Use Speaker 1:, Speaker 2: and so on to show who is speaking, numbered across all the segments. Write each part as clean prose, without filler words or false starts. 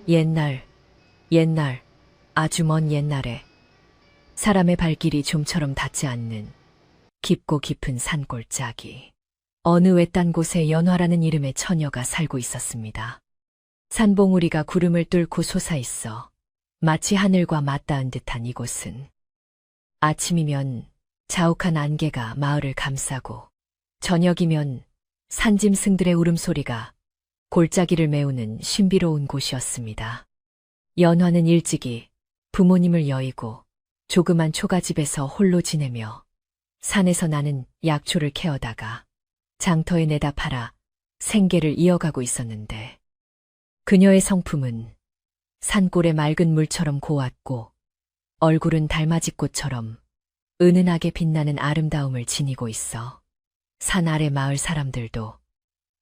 Speaker 1: 옛날, 옛날, 아주 먼 옛날에 사람의 발길이 좀처럼 닿지 않는 깊고 깊은 산골짜기. 어느 외딴 곳에 연화라는 이름의 처녀가 살고 있었습니다. 산봉우리가 구름을 뚫고 솟아있어 마치 하늘과 맞닿은 듯한 이곳은 아침이면 자욱한 안개가 마을을 감싸고 저녁이면 산짐승들의 울음소리가 골짜기를 메우는 신비로운 곳이었습니다. 연화는 일찍이 부모님을 여의고 조그만 초가집에서 홀로 지내며 산에서 나는 약초를 캐어다가 장터에 내다 팔아 생계를 이어가고 있었는데 그녀의 성품은 산골의 맑은 물처럼 고왔고 얼굴은 달맞이꽃처럼 은은하게 빛나는 아름다움을 지니고 있어 산 아래 마을 사람들도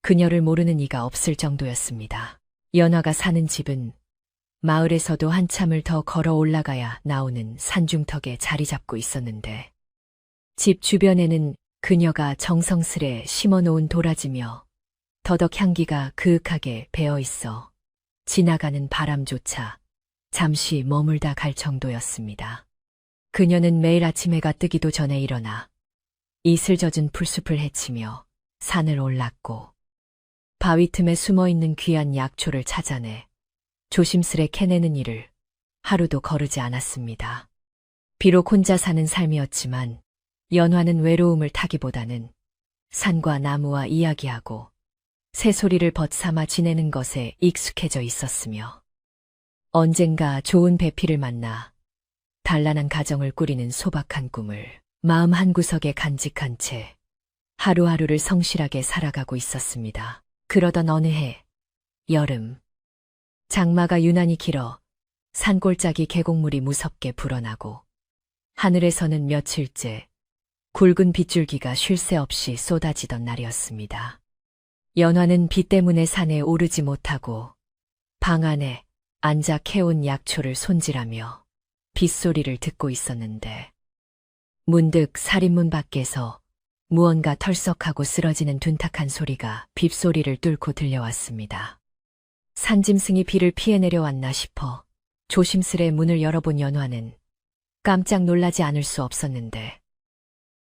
Speaker 1: 그녀를 모르는 이가 없을 정도였습니다. 연화가 사는 집은 마을에서도 한참을 더 걸어 올라가야 나오는 산중턱에 자리 잡고 있었는데 집 주변에는 그녀가 정성스레 심어놓은 도라지며 더덕 향기가 그윽하게 배어 있어 지나가는 바람조차 잠시 머물다 갈 정도였습니다. 그녀는 매일 아침 해가 뜨기도 전에 일어나 이슬 젖은 풀숲을 헤치며 산을 올랐고 바위 틈에 숨어있는 귀한 약초를 찾아내 조심스레 캐내는 일을 하루도 거르지 않았습니다. 비록 혼자 사는 삶이었지만 연화는 외로움을 타기보다는 산과 나무와 이야기하고 새소리를 벗삼아 지내는 것에 익숙해져 있었으며 언젠가 좋은 배필을 만나 단란한 가정을 꾸리는 소박한 꿈을 마음 한구석에 간직한 채 하루하루를 성실하게 살아가고 있었습니다. 그러던 어느 해, 여름, 장마가 유난히 길어 산골짜기 계곡물이 무섭게 불어나고 하늘에서는 며칠째 굵은 빗줄기가 쉴 새 없이 쏟아지던 날이었습니다. 연화는 비 때문에 산에 오르지 못하고 방 안에 앉아 캐온 약초를 손질하며 빗소리를 듣고 있었는데 문득 살인문 밖에서 무언가 털썩하고 쓰러지는 둔탁한 소리가 빗소리를 뚫고 들려왔습니다. 산짐승이 비를 피해 내려왔나 싶어 조심스레 문을 열어본 연화는 깜짝 놀라지 않을 수 없었는데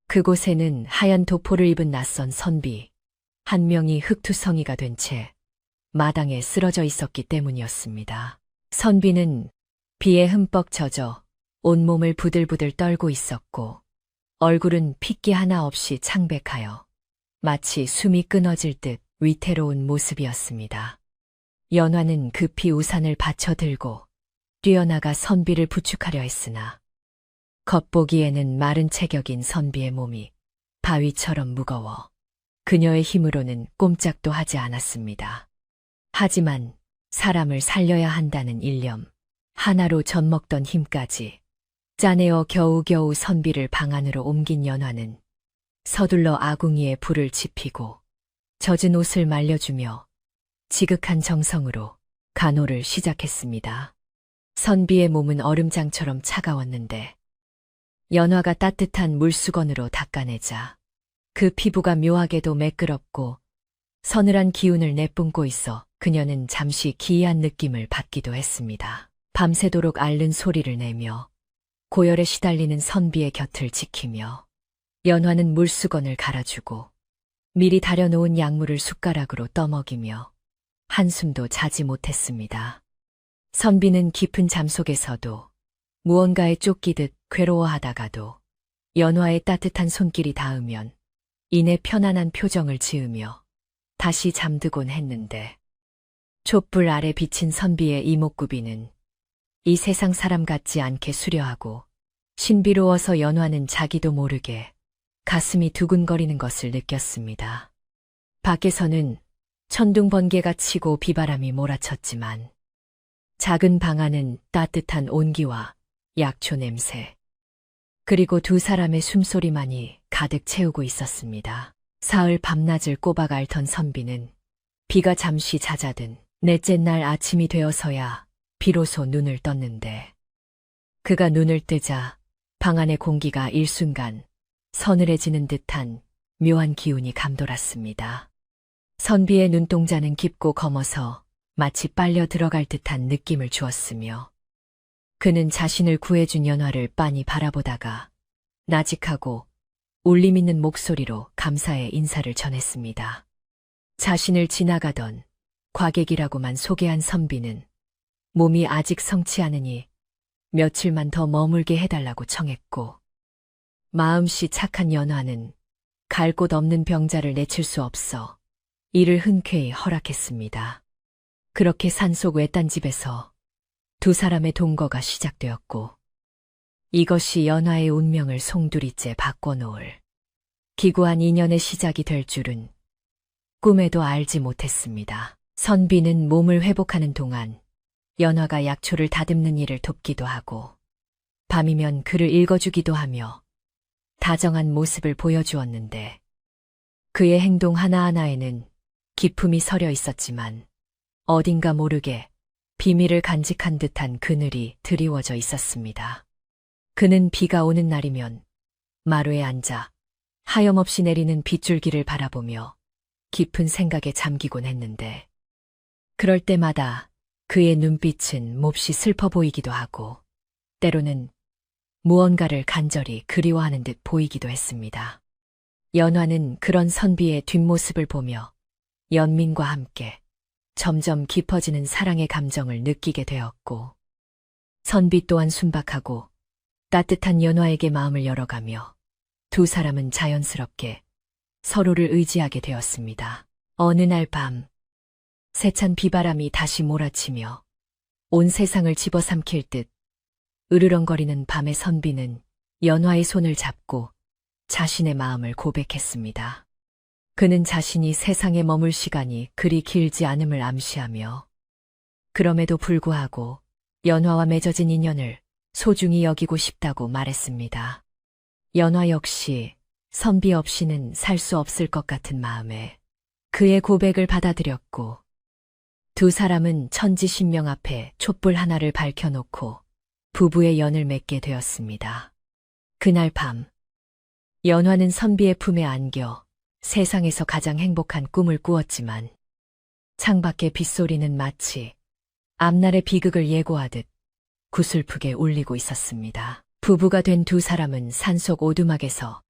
Speaker 1: 그곳에는 하얀 도포를 입은 낯선 선비 한 명이 흙투성이가 된 채 마당에 쓰러져 있었기 때문이었습니다. 선비는 비에 흠뻑 젖어 온몸을 부들부들 떨고 있었고 얼굴은 핏기 하나 없이 창백하여 마치 숨이 끊어질 듯 위태로운 모습이었습니다. 연화는 급히 우산을 받쳐 들고 뛰어나가 선비를 부축하려 했으나 겉보기에는 마른 체격인 선비의 몸이 바위처럼 무거워 그녀의 힘으로는 꼼짝도 하지 않았습니다. 하지만 사람을 살려야 한다는 일념 하나로 젖먹던 힘까지 짜내어 겨우겨우 선비를 방 안으로 옮긴 연화는 서둘러 아궁이에 불을 지피고 젖은 옷을 말려주며 지극한 정성으로 간호를 시작했습니다. 선비의 몸은 얼음장처럼 차가웠는데 연화가 따뜻한 물수건으로 닦아내자 그 피부가 묘하게도 매끄럽고 서늘한 기운을 내뿜고 있어 그녀는 잠시 기이한 느낌을 받기도 했습니다. 밤새도록 앓는 소리를 내며 고열에 시달리는 선비의 곁을 지키며 연화는 물수건을 갈아주고 미리 달여놓은 약물을 숟가락으로 떠먹이며 한숨도 자지 못했습니다. 선비는 깊은 잠 속에서도 무언가에 쫓기듯 괴로워하다가도 연화의 따뜻한 손길이 닿으면 이내 편안한 표정을 지으며 다시 잠들곤 했는데 촛불 아래 비친 선비의 이목구비는 이 세상 사람 같지 않게 수려하고 신비로워서 연화는 자기도 모르게 가슴이 두근거리는 것을 느꼈습니다. 밖에서는 천둥 번개가 치고 비바람이 몰아쳤지만 작은 방 안은 따뜻한 온기와 약초 냄새 그리고 두 사람의 숨소리만이 가득 채우고 있었습니다. 사흘 밤낮을 꼬박 앓던 선비는 비가 잠시 잦아든 넷째 날 아침이 되어서야 비로소 눈을 떴는데 그가 눈을 뜨자 방 안의 공기가 일순간 서늘해지는 듯한 묘한 기운이 감돌았습니다. 선비의 눈동자는 깊고 검어서 마치 빨려 들어갈 듯한 느낌을 주었으며 그는 자신을 구해준 연화를 빤히 바라보다가 나직하고 울림 있는 목소리로 감사의 인사를 전했습니다. 자신을 지나가던 과객이라고만 소개한 선비는 몸이 아직 성치 않으니 며칠만 더 머물게 해달라고 청했고 마음씨 착한 연화는 갈 곳 없는 병자를 내칠 수 없어 이를 흔쾌히 허락했습니다. 그렇게 산속 외딴 집에서 두 사람의 동거가 시작되었고 이것이 연화의 운명을 송두리째 바꿔놓을 기구한 인연의 시작이 될 줄은 꿈에도 알지 못했습니다. 선비는 몸을 회복하는 동안 연화가 약초를 다듬는 일을 돕기도 하고 밤이면 글을 읽어주기도 하며 다정한 모습을 보여주었는데 그의 행동 하나하나에는 기품이 서려 있었지만 어딘가 모르게 비밀을 간직한 듯한 그늘이 드리워져 있었습니다. 그는 비가 오는 날이면 마루에 앉아 하염없이 내리는 빗줄기를 바라보며 깊은 생각에 잠기곤 했는데 그럴 때마다 그의 눈빛은 몹시 슬퍼 보이기도 하고 때로는 무언가를 간절히 그리워하는 듯 보이기도 했습니다. 연화는 그런 선비의 뒷모습을 보며 연민과 함께 점점 깊어지는 사랑의 감정을 느끼게 되었고 선비 또한 순박하고 따뜻한 연화에게 마음을 열어가며 두 사람은 자연스럽게 서로를 의지하게 되었습니다. 어느 날 밤 세찬 비바람이 다시 몰아치며 온 세상을 집어삼킬 듯 으르렁거리는 밤의 선비는 연화의 손을 잡고 자신의 마음을 고백했습니다. 그는 자신이 세상에 머물 시간이 그리 길지 않음을 암시하며 그럼에도 불구하고 연화와 맺어진 인연을 소중히 여기고 싶다고 말했습니다. 연화 역시 선비 없이는 살 수 없을 것 같은 마음에 그의 고백을 받아들였고 두 사람은 천지신명 앞에 촛불 하나를 밝혀놓고 부부의 연을 맺게 되었습니다. 그날 밤 연화는 선비의 품에 안겨 세상에서 가장 행복한 꿈을 꾸었지만 창밖의 빗소리는 마치 앞날의 비극을 예고하듯 구슬프게 울리고 있었습니다. 부부가 된 두 사람은 산속 오두막에서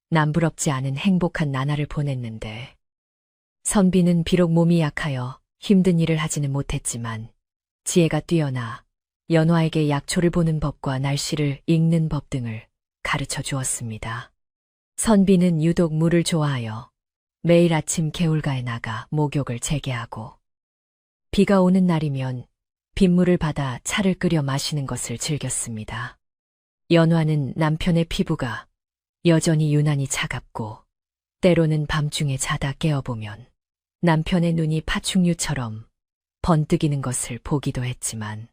Speaker 1: 남부럽지 않은 행복한 나날을 보냈는데 선비는 비록 몸이 약하여 힘든 일을 하지는 못했지만 지혜가 뛰어나 연화에게 약초를 보는 법과 날씨를 읽는 법 등을 가르쳐 주었습니다. 선비는 유독 물을 좋아하여 매일 아침 개울가에 나가 목욕을 재개하고 비가 오는 날이면 빗물을 받아 차를 끓여 마시는 것을 즐겼습니다. 연화는 남편의 피부가 여전히 유난히 차갑고 때로는 밤중에 자다 깨어보면 남편의 눈이 파충류처럼 번뜩이는 것을 보기도 했지만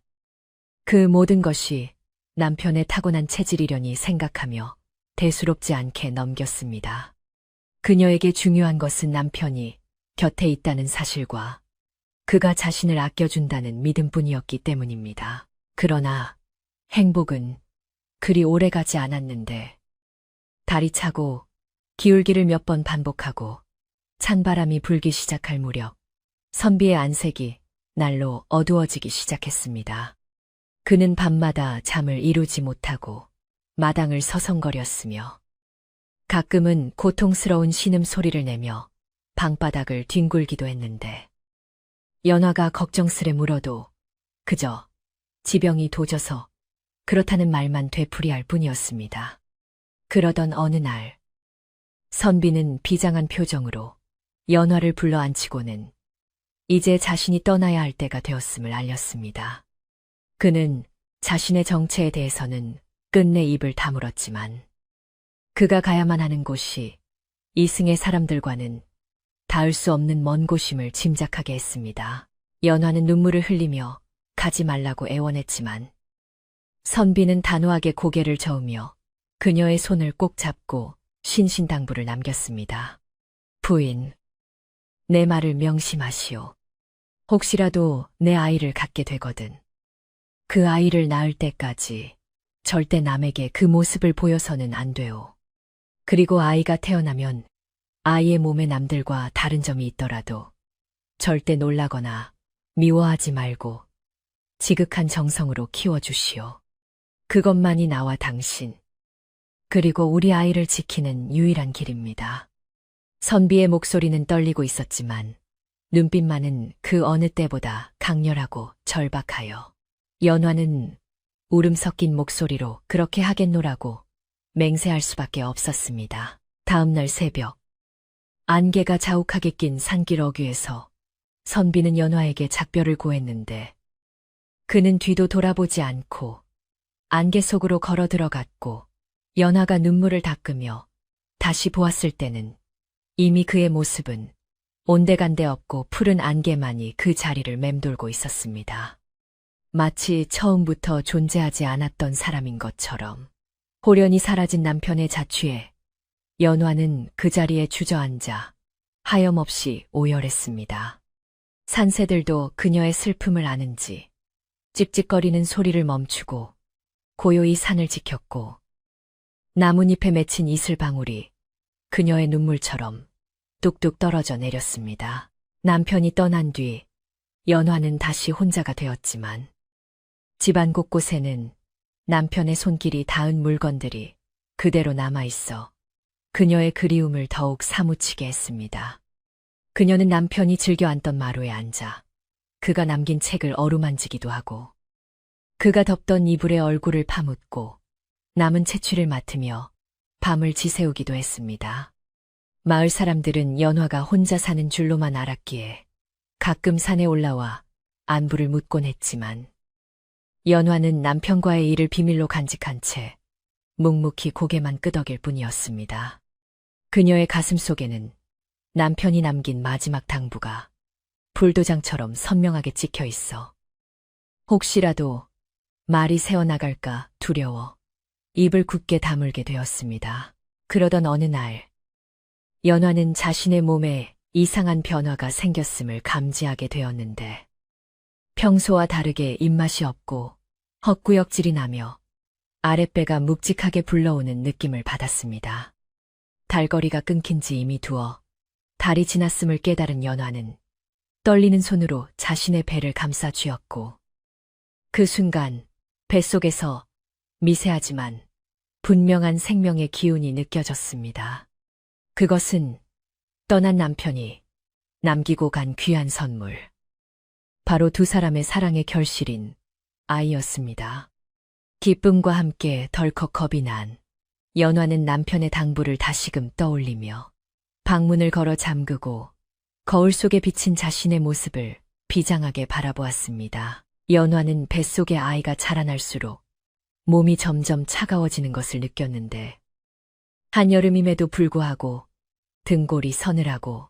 Speaker 1: 그 모든 것이 남편의 타고난 체질이려니 생각하며 대수롭지 않게 넘겼습니다. 그녀에게 중요한 것은 남편이 곁에 있다는 사실과 그가 자신을 아껴준다는 믿음뿐이었기 때문입니다. 그러나 행복은 그리 오래가지 않았는데 달이 차고 기울기를 몇 번 반복하고 찬바람이 불기 시작할 무렵 선비의 안색이 날로 어두워지기 시작했습니다. 그는 밤마다 잠을 이루지 못하고 마당을 서성거렸으며 가끔은 고통스러운 신음소리를 내며 방바닥을 뒹굴기도 했는데 연화가 걱정스레 물어도 그저 지병이 도져서 그렇다는 말만 되풀이할 뿐이었습니다. 그러던 어느 날 선비는 비장한 표정으로 연화를 불러 앉히고는 이제 자신이 떠나야 할 때가 되었음을 알렸습니다. 그는 자신의 정체에 대해서는 끝내 입을 다물었지만 그가 가야만 하는 곳이 이승의 사람들과는 닿을 수 없는 먼 곳임을 짐작하게 했습니다. 연화는 눈물을 흘리며 가지 말라고 애원했지만 선비는 단호하게 고개를 저으며 그녀의 손을 꼭 잡고 신신당부를 남겼습니다. 부인, 내 말을 명심하시오. 혹시라도 내 아이를 갖게 되거든 그 아이를 낳을 때까지 절대 남에게 그 모습을 보여서는 안 돼요. 그리고 아이가 태어나면 아이의 몸에 남들과 다른 점이 있더라도 절대 놀라거나 미워하지 말고 지극한 정성으로 키워주시오. 그것만이 나와 당신, 그리고 우리 아이를 지키는 유일한 길입니다. 선비의 목소리는 떨리고 있었지만 눈빛만은 그 어느 때보다 강렬하고 절박하여 연화는 울음 섞인 목소리로 그렇게 하겠노라고 맹세할 수밖에 없었습니다. 다음 날 새벽, 안개가 자욱하게 낀 산길 어귀에서 선비는 연화에게 작별을 고했는데 그는 뒤도 돌아보지 않고 안개 속으로 걸어 들어갔고 연화가 눈물을 닦으며 다시 보았을 때는 이미 그의 모습은 온데간데 없고 푸른 안개만이 그 자리를 맴돌고 있었습니다. 마치 처음부터 존재하지 않았던 사람인 것처럼 호련히 사라진 남편의 자취에 연화는 그 자리에 주저앉아 하염없이 오열했습니다. 산새들도 그녀의 슬픔을 아는지 찝찝거리는 소리를 멈추고 고요히 산을 지켰고 나뭇잎에 맺힌 이슬방울이 그녀의 눈물처럼 뚝뚝 떨어져 내렸습니다. 남편이 떠난 뒤 연화는 다시 혼자가 되었지만 집안 곳곳에는 남편의 손길이 닿은 물건들이 그대로 남아있어 그녀의 그리움을 더욱 사무치게 했습니다. 그녀는 남편이 즐겨 앉던 마루에 앉아 그가 남긴 책을 어루만지기도 하고 그가 덮던 이불에 얼굴을 파묻고 남은 채취를 맡으며 밤을 지새우기도 했습니다. 마을 사람들은 연화가 혼자 사는 줄로만 알았기에 가끔 산에 올라와 안부를 묻곤 했지만 연화는 남편과의 일을 비밀로 간직한 채 묵묵히 고개만 끄덕일 뿐이었습니다. 그녀의 가슴 속에는 남편이 남긴 마지막 당부가 불도장처럼 선명하게 찍혀 있어 혹시라도 말이 새어나갈까 두려워 입을 굳게 다물게 되었습니다. 그러던 어느 날 연화는 자신의 몸에 이상한 변화가 생겼음을 감지하게 되었는데 평소와 다르게 입맛이 없고 헛구역질이 나며 아랫배가 묵직하게 불러오는 느낌을 받았습니다. 달거리가 끊긴 지 이미 두어 달이 지났음을 깨달은 연화는 떨리는 손으로 자신의 배를 감싸 쥐었고 그 순간 뱃속에서 미세하지만 분명한 생명의 기운이 느껴졌습니다. 그것은 떠난 남편이 남기고 간 귀한 선물, 바로 두 사람의 사랑의 결실인 아이였습니다. 기쁨과 함께 덜컥 겁이 난 연화는 남편의 당부를 다시금 떠올리며 방문을 걸어 잠그고 거울 속에 비친 자신의 모습을 비장하게 바라보았습니다. 연화는 뱃속의 아이가 자라날수록 몸이 점점 차가워지는 것을 느꼈는데 한여름임에도 불구하고 등골이 서늘하고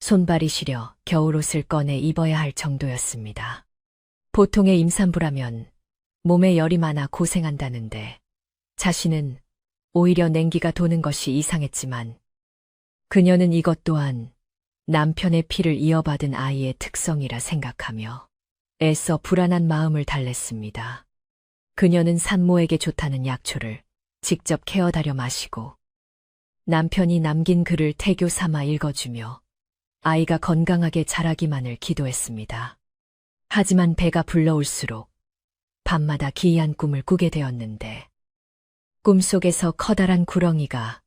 Speaker 1: 손발이 시려 겨울옷을 꺼내 입어야 할 정도였습니다. 보통의 임산부라면 몸에 열이 많아 고생한다는데 자신은 오히려 냉기가 도는 것이 이상했지만 그녀는 이것 또한 남편의 피를 이어받은 아이의 특성이라 생각하며 애써 불안한 마음을 달랬습니다. 그녀는 산모에게 좋다는 약초를 직접 케어다려 마시고 남편이 남긴 글을 태교 삼아 읽어주며 아이가 건강하게 자라기만을 기도했습니다. 하지만 배가 불러올수록 밤마다 기이한 꿈을 꾸게 되었는데 꿈속에서 커다란 구렁이가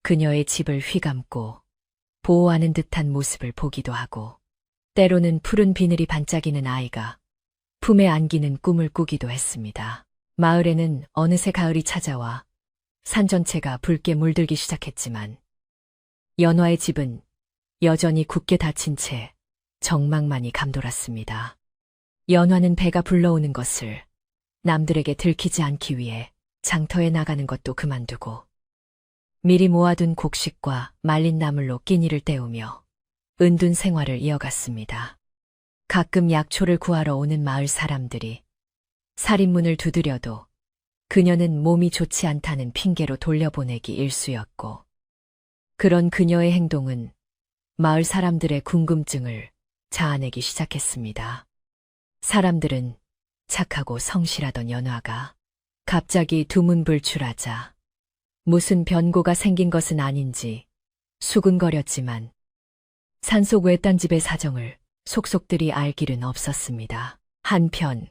Speaker 1: 그녀의 집을 휘감고 보호하는 듯한 모습을 보기도 하고 때로는 푸른 비늘이 반짝이는 아이가 품에 안기는 꿈을 꾸기도 했습니다. 마을에는 어느새 가을이 찾아와 산 전체가 붉게 물들기 시작했지만 연화의 집은 여전히 굳게 닫힌 채 정막만이 감돌았습니다. 연화는 배가 불러오는 것을 남들에게 들키지 않기 위해 장터에 나가는 것도 그만두고 미리 모아둔 곡식과 말린 나물로 끼니를 때우며 은둔 생활을 이어갔습니다. 가끔 약초를 구하러 오는 마을 사람들이 살인문을 두드려도 그녀는 몸이 좋지 않다는 핑계로 돌려보내기 일쑤였고 그런 그녀의 행동은 마을 사람들의 궁금증을 자아내기 시작했습니다. 사람들은 착하고 성실하던 연화가 갑자기 두문불출하자 무슨 변고가 생긴 것은 아닌지 수군거렸지만 산속 외딴집의 사정을 속속들이 알 길은 없었습니다. 한편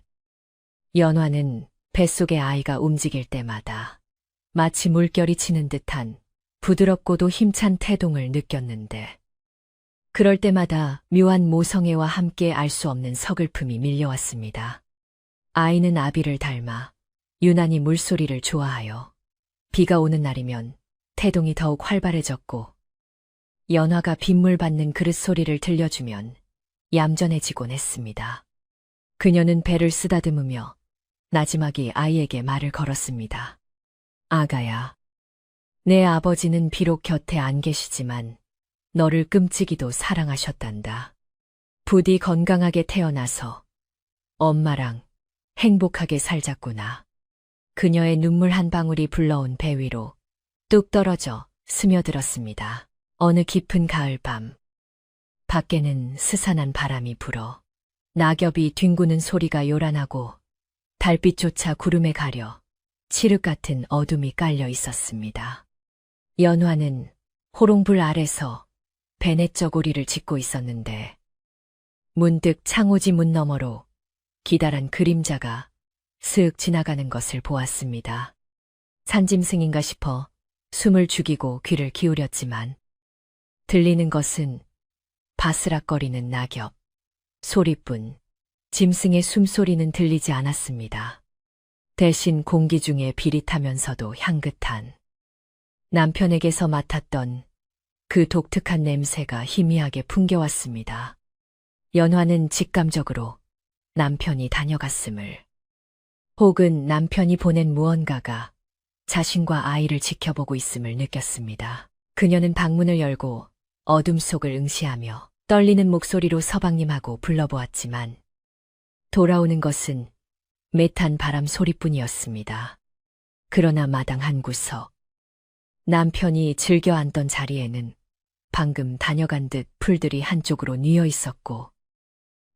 Speaker 1: 연화는 뱃속의 아이가 움직일 때마다 마치 물결이 치는 듯한 부드럽고도 힘찬 태동을 느꼈는데 그럴 때마다 묘한 모성애와 함께 알 수 없는 서글픔이 밀려왔습니다. 아이는 아비를 닮아 유난히 물소리를 좋아하여 비가 오는 날이면 태동이 더욱 활발해졌고 연화가 빗물 받는 그릇 소리를 들려주면 얌전해지곤 했습니다. 그녀는 배를 쓰다듬으며 나지막이 아이에게 말을 걸었습니다. 아가야, 내 아버지는 비록 곁에 안 계시지만 너를 끔찍이도 사랑하셨단다. 부디 건강하게 태어나서 엄마랑 행복하게 살자꾸나. 그녀의 눈물 한 방울이 불러온 배 위로 뚝 떨어져 스며들었습니다. 어느 깊은 가을밤, 밖에는 스산한 바람이 불어 낙엽이 뒹구는 소리가 요란하고 달빛조차 구름에 가려 칠흑 같은 어둠이 깔려 있었습니다. 연화는 호롱불 아래서 배냇저고리를 짚고 있었는데 문득 창호지 문 너머로 기다란 그림자가 슥 지나가는 것을 보았습니다. 산짐승인가 싶어 숨을 죽이고 귀를 기울였지만 들리는 것은 바스락거리는 낙엽 소리뿐 짐승의 숨소리는 들리지 않았습니다. 대신 공기 중에 비릿하면서도 향긋한 남편에게서 맡았던 그 독특한 냄새가 희미하게 풍겨왔습니다. 연화는 직감적으로 남편이 다녀갔음을 혹은 남편이 보낸 무언가가 자신과 아이를 지켜보고 있음을 느꼈습니다. 그녀는 방문을 열고 어둠 속을 응시하며 떨리는 목소리로 서방님하고 불러보았지만 돌아오는 것은 메탄 바람 소리뿐이었습니다. 그러나 마당 한 구석, 남편이 즐겨 앉던 자리에는 방금 다녀간 듯 풀들이 한쪽으로 뉘어 있었고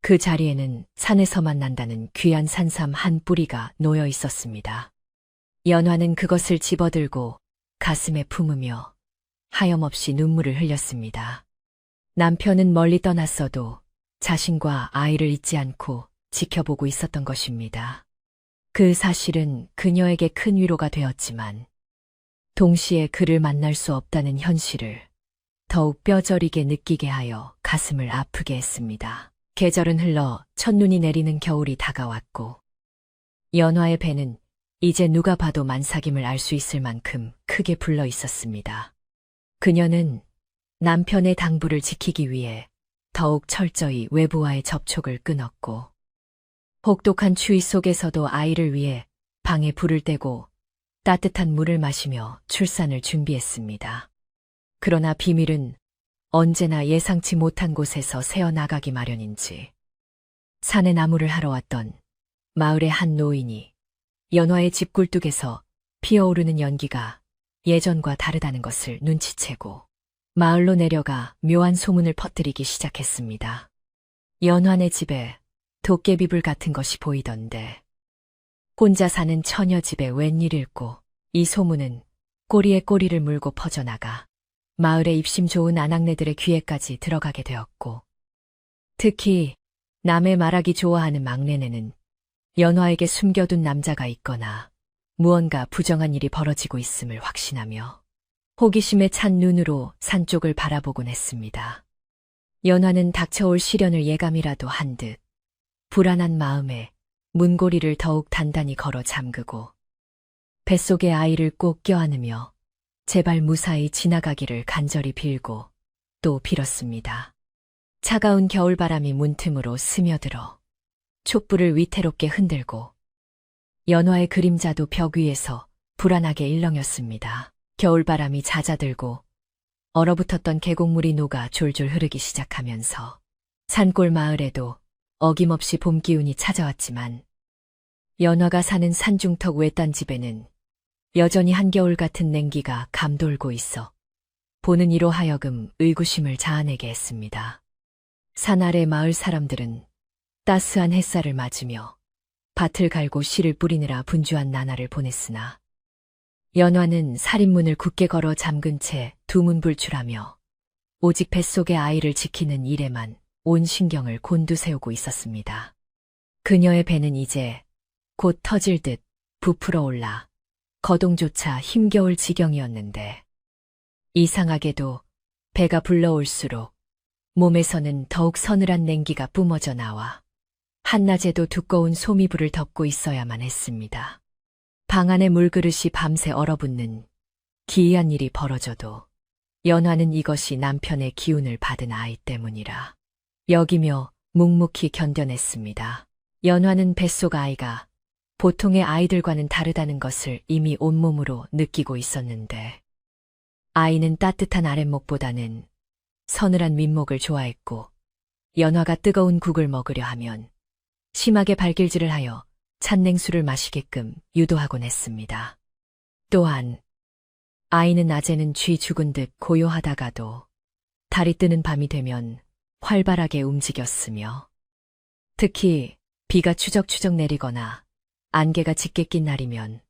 Speaker 1: 그 자리에는 산에서만 난다는 귀한 산삼 한 뿌리가 놓여 있었습니다. 연화는 그것을 집어들고 가슴에 품으며 하염없이 눈물을 흘렸습니다. 남편은 멀리 떠났어도 자신과 아이를 잊지 않고 지켜보고 있었던 것입니다. 그 사실은 그녀에게 큰 위로가 되었지만 동시에 그를 만날 수 없다는 현실을 더욱 뼈저리게 느끼게 하여 가슴을 아프게 했습니다. 계절은 흘러 첫눈이 내리는 겨울이 다가왔고 연화의 배는 이제 누가 봐도 만삭임을 알 수 있을 만큼 크게 불러 있었습니다. 그녀는 남편의 당부를 지키기 위해 더욱 철저히 외부와의 접촉을 끊었고 혹독한 추위 속에서도 아이를 위해 방에 불을 떼고 따뜻한 물을 마시며 출산을 준비했습니다. 그러나 비밀은 언제나 예상치 못한 곳에서 새어나가기 마련인지 산에 나무를 하러 왔던 마을의 한 노인이 연화의 집 굴뚝에서 피어오르는 연기가 예전과 다르다는 것을 눈치채고 마을로 내려가 묘한 소문을 퍼뜨리기 시작했습니다. 연화네 집에 도깨비불 같은 것이 보이던데 혼자 사는 처녀 집에 웬일일꼬. 이 소문은 꼬리에 꼬리를 물고 퍼져나가 마을의 입심 좋은 아낙네들의 귀에까지 들어가게 되었고 특히 남의 말하기 좋아하는 막내네는 연화에게 숨겨둔 남자가 있거나 무언가 부정한 일이 벌어지고 있음을 확신하며 호기심에 찬 눈으로 산 쪽을 바라보곤 했습니다. 연화는 닥쳐올 시련을 예감이라도 한 듯 불안한 마음에 문고리를 더욱 단단히 걸어 잠그고 뱃속의 아이를 꼭 껴안으며 제발 무사히 지나가기를 간절히 빌고 또 빌었습니다. 차가운 겨울바람이 문틈으로 스며들어 촛불을 위태롭게 흔들고 연화의 그림자도 벽 위에서 불안하게 일렁였습니다. 겨울바람이 잦아들고 얼어붙었던 계곡물이 녹아 졸졸 흐르기 시작하면서 산골 마을에도 어김없이 봄 기운이 찾아왔지만 연화가 사는 산중턱 외딴 집에는 여전히 한겨울 같은 냉기가 감돌고 있어 보는 이로 하여금 의구심을 자아내게 했습니다. 산 아래 마을 사람들은 따스한 햇살을 맞으며 밭을 갈고 씨를 뿌리느라 분주한 나날을 보냈으나 연화는 살인문을 굳게 걸어 잠근 채 두문불출하며 오직 뱃속의 아이를 지키는 일에만 온 신경을 곤두세우고 있었습니다. 그녀의 배는 이제 곧 터질 듯 부풀어 올라 거동조차 힘겨울 지경이었는데 이상하게도 배가 불러올수록 몸에서는 더욱 서늘한 냉기가 뿜어져 나와 한낮에도 두꺼운 소미불을 덮고 있어야만 했습니다. 방 안의 물그릇이 밤새 얼어붙는 기이한 일이 벌어져도 연화는 이것이 남편의 기운을 받은 아이 때문이라 여기며 묵묵히 견뎌냈습니다. 연화는 뱃속 아이가 보통의 아이들과는 다르다는 것을 이미 온몸으로 느끼고 있었는데 아이는 따뜻한 아랫목보다는 서늘한 윗목을 좋아했고 연화가 뜨거운 국을 먹으려 하면 심하게 발길질을 하여 찬 냉수를 마시게끔 유도하곤 했습니다. 또한 아이는 낮에는 쥐 죽은 듯 고요하다가도 달이 뜨는 밤이 되면 활발하게 움직였으며 특히 비가 추적추적 내리거나 안개가 짙게 낀 날이면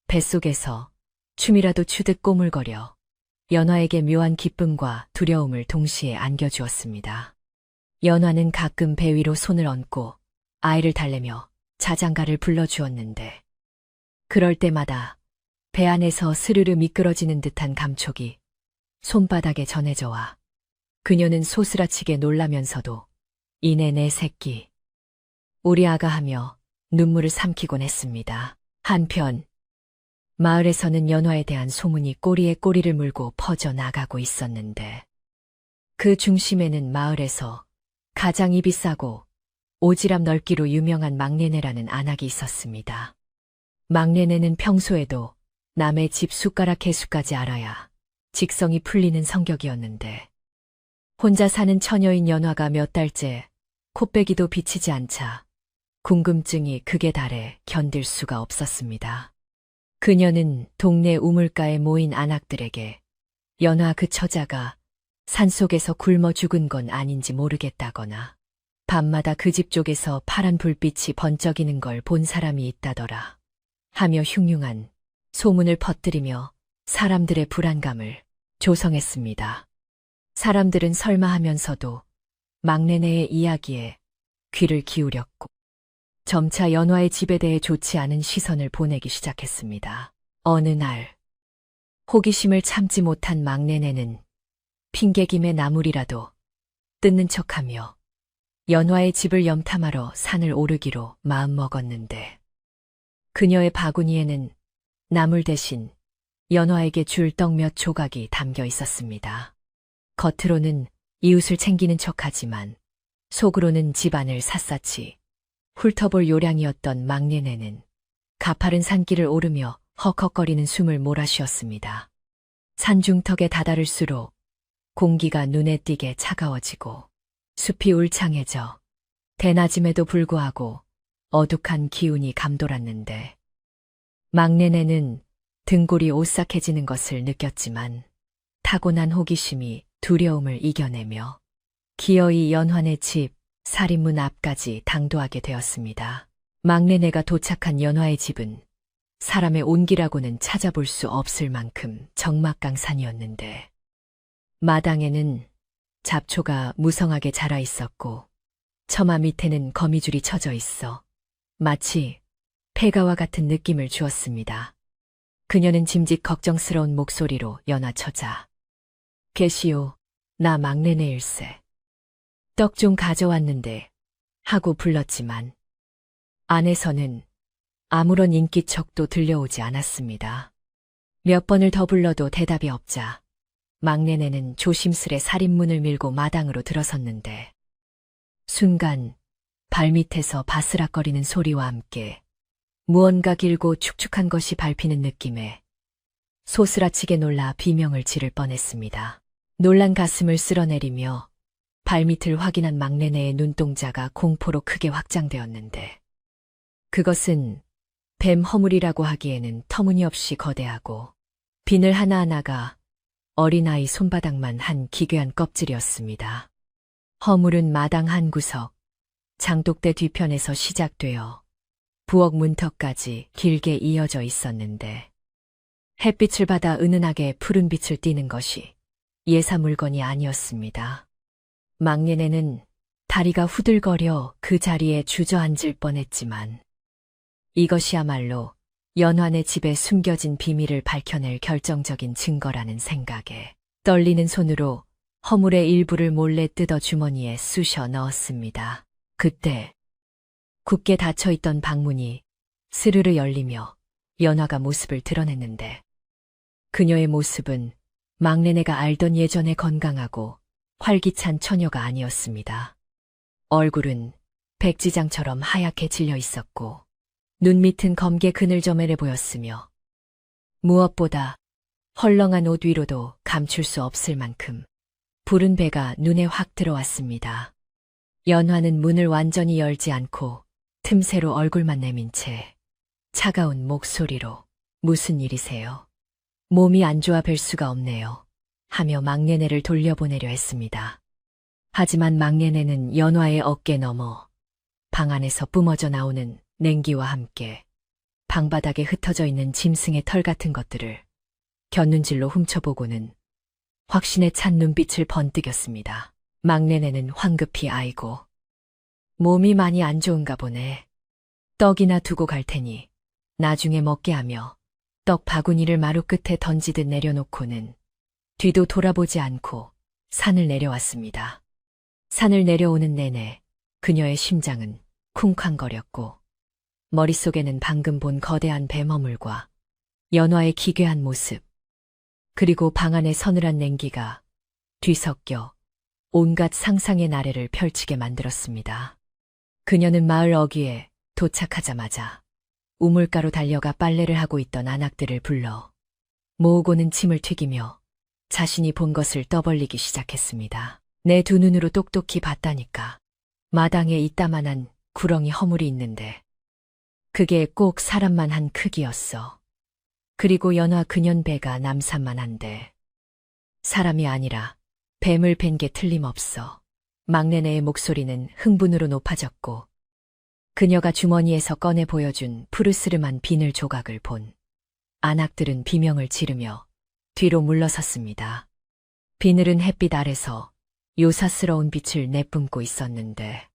Speaker 1: 뱃속에서 춤이라도 추듯 꼬물거려 연화에게 묘한 기쁨과 두려움을 동시에 안겨주었습니다. 연화는 가끔 배 위로 손을 얹고 아이를 달래며 자장가를 불러주었는데 그럴 때마다 배 안에서 스르르 미끄러지는 듯한 감촉이 손바닥에 전해져 와 그녀는 소스라치게 놀라면서도 이내 내 새끼, 우리 아가 하며 눈물을 삼키곤 했습니다. 한편 마을에서는 연화에 대한 소문이 꼬리에 꼬리를 물고 퍼져나가고 있었는데 그 중심에는 마을에서 가장 입이 싸고 오지랖 넓기로 유명한 막내네라는 안악이 있었습니다. 막내네는 평소에도 남의 집 숟가락 개수까지 알아야 직성이 풀리는 성격이었는데 혼자 사는 처녀인 연화가 몇 달째 코빼기도 비치지 않자 궁금증이 극에 달해 견딜 수가 없었습니다. 그녀는 동네 우물가에 모인 안악들에게 연화 그 처자가 산속에서 굶어 죽은 건 아닌지 모르겠다거나 밤마다 그 집 쪽에서 파란 불빛이 번쩍이는 걸 본 사람이 있다더라 하며 흉흉한 소문을 퍼뜨리며 사람들의 불안감을 조성했습니다. 사람들은 설마하면서도 막내네의 이야기에 귀를 기울였고 점차 연화의 집에 대해 좋지 않은 시선을 보내기 시작했습니다. 어느 날 호기심을 참지 못한 막내네는 핑계김에 나물이라도 뜯는 척하며 연화의 집을 염탐하러 산을 오르기로 마음먹었는데 그녀의 바구니에는 나물 대신 연화에게 줄 떡 몇 조각이 담겨 있었습니다. 겉으로는 이웃을 챙기는 척하지만 속으로는 집안을 샅샅이 훑어볼 요량이었던 막내네는 가파른 산길을 오르며 헉헉거리는 숨을 몰아쉬었습니다. 산중턱에 다다를수록 공기가 눈에 띄게 차가워지고 숲이 울창해져 대낮임에도 불구하고 어둑한 기운이 감돌았는데 막내네는 등골이 오싹해지는 것을 느꼈지만 타고난 호기심이 두려움을 이겨내며 기어이 연화네 집 살인문 앞까지 당도하게 되었습니다. 막내네가 도착한 연화의 집은 사람의 온기라고는 찾아볼 수 없을 만큼 적막강산이었는데 마당에는 잡초가 무성하게 자라 있었고 처마 밑에는 거미줄이 쳐져 있어 마치 폐가와 같은 느낌을 주었습니다. 그녀는 짐짓 걱정스러운 목소리로 연화 처자, 계시오, 나 막내네일세. 떡 좀 가져왔는데 하고 불렀지만 안에서는 아무런 인기척도 들려오지 않았습니다. 몇 번을 더 불러도 대답이 없자 막내네는 조심스레 살인문을 밀고 마당으로 들어섰는데 순간 발밑에서 바스락거리는 소리와 함께 무언가 길고 축축한 것이 밟히는 느낌에 소스라치게 놀라 비명을 지를 뻔했습니다. 놀란 가슴을 쓸어내리며 발밑을 확인한 막내네의 눈동자가 공포로 크게 확장되었는데 그것은 뱀 허물이라고 하기에는 터무니없이 거대하고 비늘 하나하나가 어린아이 손바닥만 한 기괴한 껍질이었습니다. 허물은 마당 한 구석, 장독대 뒤편에서 시작되어 부엌 문턱까지 길게 이어져 있었는데 햇빛을 받아 은은하게 푸른 빛을 띠는 것이 예사 물건이 아니었습니다. 막내네는 다리가 후들거려 그 자리에 주저앉을 뻔했지만 이것이야말로 연환의 집에 숨겨진 비밀을 밝혀낼 결정적인 증거라는 생각에 떨리는 손으로 허물의 일부를 몰래 뜯어 주머니에 쑤셔 넣었습니다. 그때 굳게 닫혀있던 방문이 스르르 열리며 연화가 모습을 드러냈는데 그녀의 모습은 막내네가 알던 예전의 건강하고 활기찬 처녀가 아니었습니다. 얼굴은 백지장처럼 하얗게 질려 있었고 눈 밑은 검게 그늘저매해 보였으며 무엇보다 헐렁한 옷 위로도 감출 수 없을 만큼 부른 배가 눈에 확 들어왔습니다. 연화는 문을 완전히 열지 않고 틈새로 얼굴만 내민 채 차가운 목소리로 무슨 일이세요? 몸이 안 좋아 뵐 수가 없네요. 하며 막내네를 돌려보내려 했습니다. 하지만 막내네는 연화의 어깨 너머 방 안에서 뿜어져 나오는 냉기와 함께 방바닥에 흩어져 있는 짐승의 털 같은 것들을 곁눈질로 훔쳐보고는 확신에 찬 눈빛을 번뜩였습니다. 막내네는 황급히 아이고 몸이 많이 안 좋은가 보네. 떡이나 두고 갈 테니 나중에 먹게 하며 떡 바구니를 마루 끝에 던지듯 내려놓고는 뒤도 돌아보지 않고 산을 내려왔습니다. 산을 내려오는 내내 그녀의 심장은 쿵쾅거렸고 머릿속에는 방금 본 거대한 뱀어물과 연화의 기괴한 모습, 그리고 방 안의 서늘한 냉기가 뒤섞여 온갖 상상의 나래를 펼치게 만들었습니다. 그녀는 마을 어귀에 도착하자마자 우물가로 달려가 빨래를 하고 있던 아낙들을 불러 모으고는 침을 튀기며 자신이 본 것을 떠벌리기 시작했습니다. 내 두 눈으로 똑똑히 봤다니까. 마당에 이따만한 구렁이 허물이 있는데 그게 꼭 사람만 한 크기였어. 그리고 연화 그년 배가 남산만한데 사람이 아니라 뱀을 팬 게 틀림없어. 막내네의 목소리는 흥분으로 높아졌고 그녀가 주머니에서 꺼내 보여준 푸르스름한 비늘 조각을 본 아낙들은 비명을 지르며 뒤로 물러섰습니다. 비늘은 햇빛 아래서 요사스러운 빛을 내뿜고 있었는데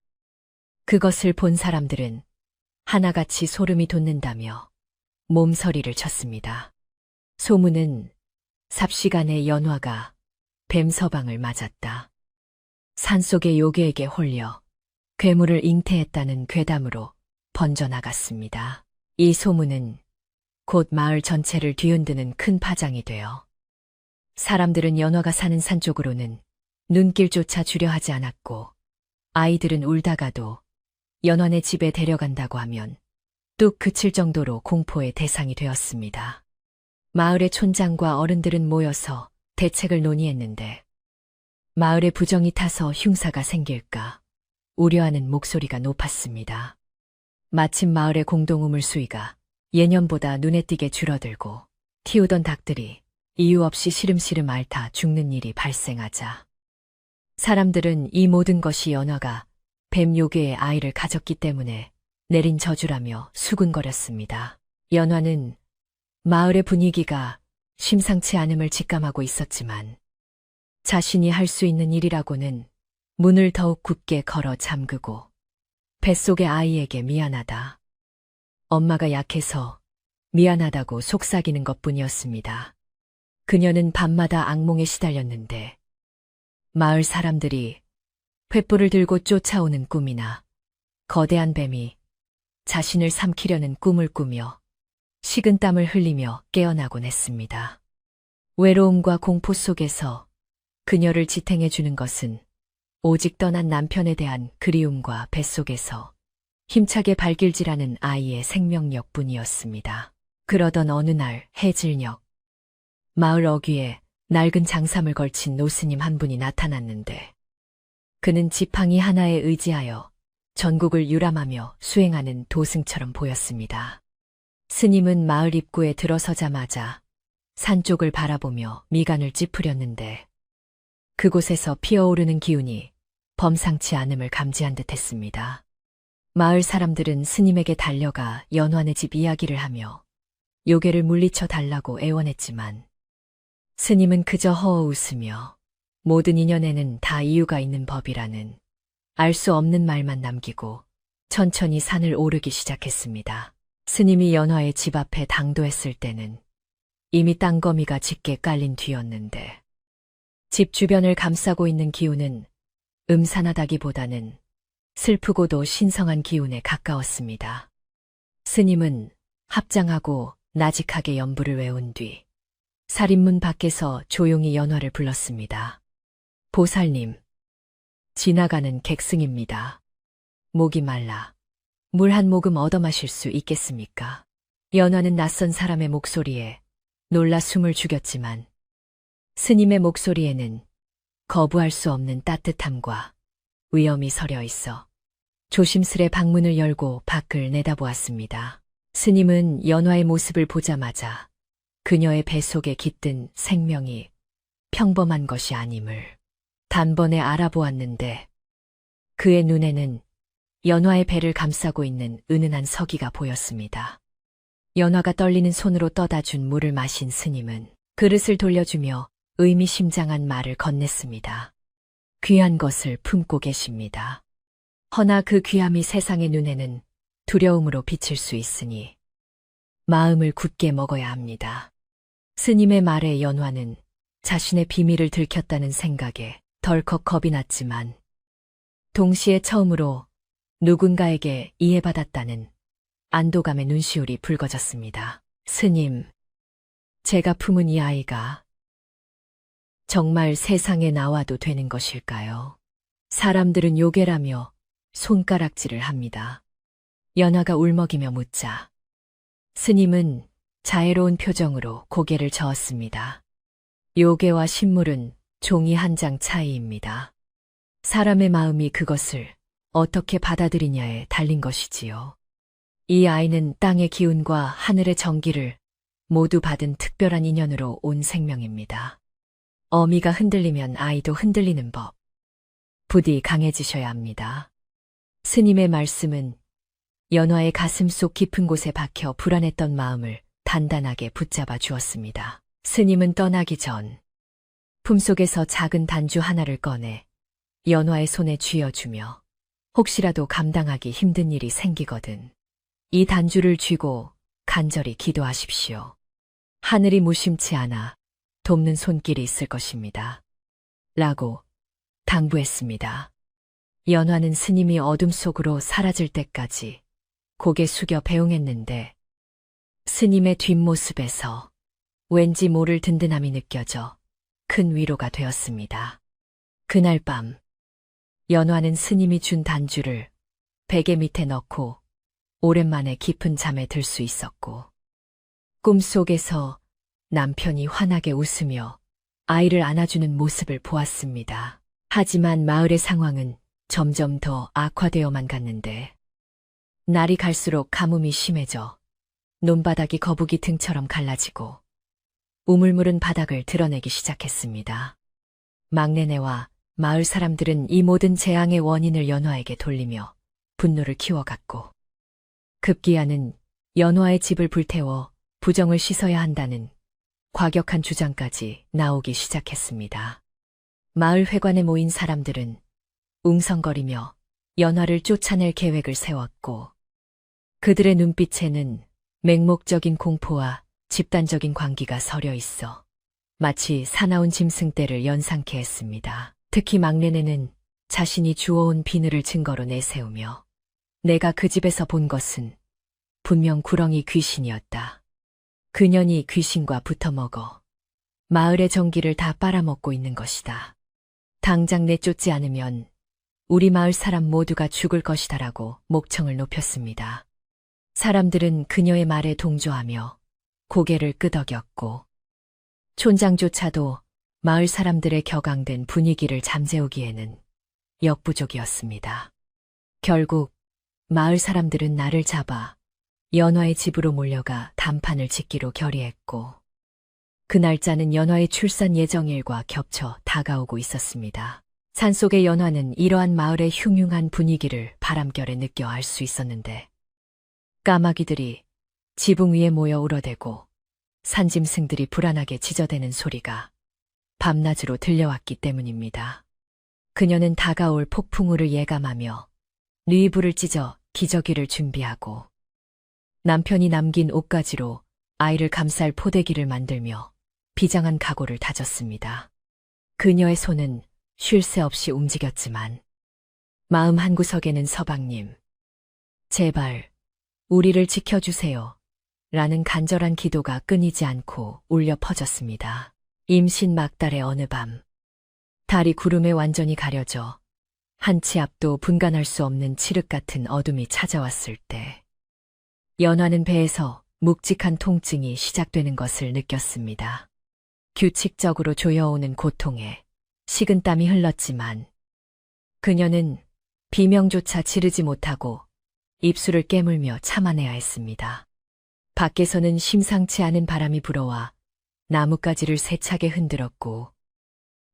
Speaker 1: 그것을 본 사람들은 하나같이 소름이 돋는다며 몸서리를 쳤습니다. 소문은 삽시간에 연화가 뱀 서방을 맞았다. 산속의 요괴에게 홀려 괴물을 잉태했다는 괴담으로 번져나갔습니다. 이 소문은 곧 마을 전체를 뒤흔드는 큰 파장이 되어 사람들은 연화가 사는 산 쪽으로는 눈길조차 주려 하지 않았고 아이들은 울다가도 연화네 집에 데려간다고 하면 뚝 그칠 정도로 공포의 대상이 되었습니다. 마을의 촌장과 어른들은 모여서 대책을 논의했는데 마을에 부정이 타서 흉사가 생길까 우려하는 목소리가 높았습니다. 마침 마을의 공동우물 수위가 예년보다 눈에 띄게 줄어들고 키우던 닭들이 이유 없이 시름시름 앓다 죽는 일이 발생하자 사람들은 이 모든 것이 연화가 뱀 요괴의 아이를 가졌기 때문에 내린 저주라며 수군거렸습니다. 연화는 마을의 분위기가 심상치 않음을 직감하고 있었지만 자신이 할 수 있는 일이라고는 문을 더욱 굳게 걸어 잠그고 뱃속의 아이에게 미안하다. 엄마가 약해서 미안하다고 속삭이는 것뿐이었습니다. 그녀는 밤마다 악몽에 시달렸는데 마을 사람들이 횃불을 들고 쫓아오는 꿈이나 거대한 뱀이 자신을 삼키려는 꿈을 꾸며 식은땀을 흘리며 깨어나곤 했습니다. 외로움과 공포 속에서 그녀를 지탱해주는 것은 오직 떠난 남편에 대한 그리움과 뱃속에서 힘차게 발길질하는 아이의 생명력뿐이었습니다. 그러던 어느 날 해질녘 마을 어귀에 낡은 장삼을 걸친 노스님 한 분이 나타났는데 그는 지팡이 하나에 의지하여 전국을 유람하며 수행하는 도승처럼 보였습니다. 스님은 마을 입구에 들어서자마자 산 쪽을 바라보며 미간을 찌푸렸는데 그곳에서 피어오르는 기운이 범상치 않음을 감지한 듯 했습니다. 마을 사람들은 스님에게 달려가 연환의 집 이야기를 하며 요괴를 물리쳐 달라고 애원했지만 스님은 그저 허어 웃으며 모든 인연에는 다 이유가 있는 법이라는 알 수 없는 말만 남기고 천천히 산을 오르기 시작했습니다. 스님이 연화의 집 앞에 당도했을 때는 이미 땅거미가 짙게 깔린 뒤였는데 집 주변을 감싸고 있는 기운은 음산하다기보다는 슬프고도 신성한 기운에 가까웠습니다. 스님은 합장하고 나직하게 연부를 외운 뒤 살인문 밖에서 조용히 연화를 불렀습니다. 보살님, 지나가는 객승입니다. 목이 말라 물 한 모금 얻어 마실 수 있겠습니까? 연화는 낯선 사람의 목소리에 놀라 숨을 죽였지만 스님의 목소리에는 거부할 수 없는 따뜻함과 위엄이 서려 있어 조심스레 방문을 열고 밖을 내다보았습니다. 스님은 연화의 모습을 보자마자 그녀의 뱃속에 깃든 생명이 평범한 것이 아님을 단번에 알아보았는데 그의 눈에는 연화의 배를 감싸고 있는 은은한 서기가 보였습니다. 연화가 떨리는 손으로 떠다 준 물을 마신 스님은 그릇을 돌려주며 의미심장한 말을 건넸습니다. 귀한 것을 품고 계십니다. 허나 그 귀함이 세상의 눈에는 두려움으로 비칠 수 있으니 마음을 굳게 먹어야 합니다. 스님의 말에 연화는 자신의 비밀을 들켰다는 생각에 덜컥 겁이 났지만 동시에 처음으로 누군가에게 이해받았다는 안도감의 눈시울이 붉어졌습니다. 스님, 제가 품은 이 아이가 정말 세상에 나와도 되는 것일까요? 사람들은 요괴라며 손가락질을 합니다. 연화가 울먹이며 묻자 스님은 자애로운 표정으로 고개를 저었습니다. 요괴와 신물은 종이 한 장 차이입니다. 사람의 마음이 그것을 어떻게 받아들이냐에 달린 것이지요. 이 아이는 땅의 기운과 하늘의 정기를 모두 받은 특별한 인연으로 온 생명입니다. 어미가 흔들리면 아이도 흔들리는 법. 부디 강해지셔야 합니다. 스님의 말씀은 연화의 가슴 속 깊은 곳에 박혀 불안했던 마음을 단단하게 붙잡아 주었습니다. 스님은 떠나기 전 품속에서 작은 단주 하나를 꺼내 연화의 손에 쥐어주며 혹시라도 감당하기 힘든 일이 생기거든 이 단주를 쥐고 간절히 기도하십시오. 하늘이 무심치 않아 돕는 손길이 있을 것입니다. 라고 당부했습니다. 연화는 스님이 어둠 속으로 사라질 때까지 고개 숙여 배웅했는데 스님의 뒷모습에서 왠지 모를 든든함이 느껴져 큰 위로가 되었습니다. 그날 밤 연화는 스님이 준 단주를 베개 밑에 넣고 오랜만에 깊은 잠에 들 수 있었고 꿈속에서 남편이 환하게 웃으며 아이를 안아주는 모습을 보았습니다. 하지만 마을의 상황은 점점 더 악화되어만 갔는데 날이 갈수록 가뭄이 심해져 논바닥이 거북이 등처럼 갈라지고 우물물은 바닥을 드러내기 시작했습니다. 막내네와 마을 사람들은 이 모든 재앙의 원인을 연화에게 돌리며 분노를 키워갔고 급기야는 연화의 집을 불태워 부정을 씻어야 한다는 과격한 주장까지 나오기 시작했습니다. 마을 회관에 모인 사람들은 웅성거리며 연화를 쫓아낼 계획을 세웠고 그들의 눈빛에는 맹목적인 공포와 집단적인 광기가 서려 있어 마치 사나운 짐승떼를 연상케 했습니다. 특히 막내네는 자신이 주워온 비늘을 증거로 내세우며 내가 그 집에서 본 것은 분명 구렁이 귀신이었다. 그년이 귀신과 붙어먹어 마을의 정기를 다 빨아먹고 있는 것이다. 당장 내쫓지 않으면 우리 마을 사람 모두가 죽을 것이다라고 목청을 높였습니다. 사람들은 그녀의 말에 동조하며 고개를 끄덕였고 촌장조차도 마을 사람들의 격앙된 분위기를 잠재우기에는 역부족이었습니다. 결국 마을 사람들은 나를 잡아 연화의 집으로 몰려가 단판을 짓기로 결의했고 그 날짜는 연화의 출산 예정일과 겹쳐 다가오고 있었습니다. 산속의 연화는 이러한 마을의 흉흉한 분위기를 바람결에 느껴 알 수 있었는데 까마귀들이 지붕 위에 모여 울어대고 산짐승들이 불안하게 짖어대는 소리가 밤낮으로 들려왔기 때문입니다. 그녀는 다가올 폭풍우를 예감하며 뉘불을 찢어 기저귀를 준비하고 남편이 남긴 옷가지로 아이를 감쌀 포대기를 만들며 비장한 각오를 다졌습니다. 그녀의 손은 쉴 새 없이 움직였지만 마음 한구석에는 서방님, 제발 우리를 지켜주세요. 라는 간절한 기도가 끊이지 않고 울려 퍼졌습니다. 임신 막달의 어느 밤, 달이 구름에 완전히 가려져 한치 앞도 분간할 수 없는 칠흑 같은 어둠이 찾아왔을 때, 연화는 배에서 묵직한 통증이 시작되는 것을 느꼈습니다. 규칙적으로 조여오는 고통에 식은땀이 흘렀지만 그녀는 비명조차 지르지 못하고 입술을 깨물며 참아내야 했습니다. 밖에서는 심상치 않은 바람이 불어와 나뭇가지를 세차게 흔들었고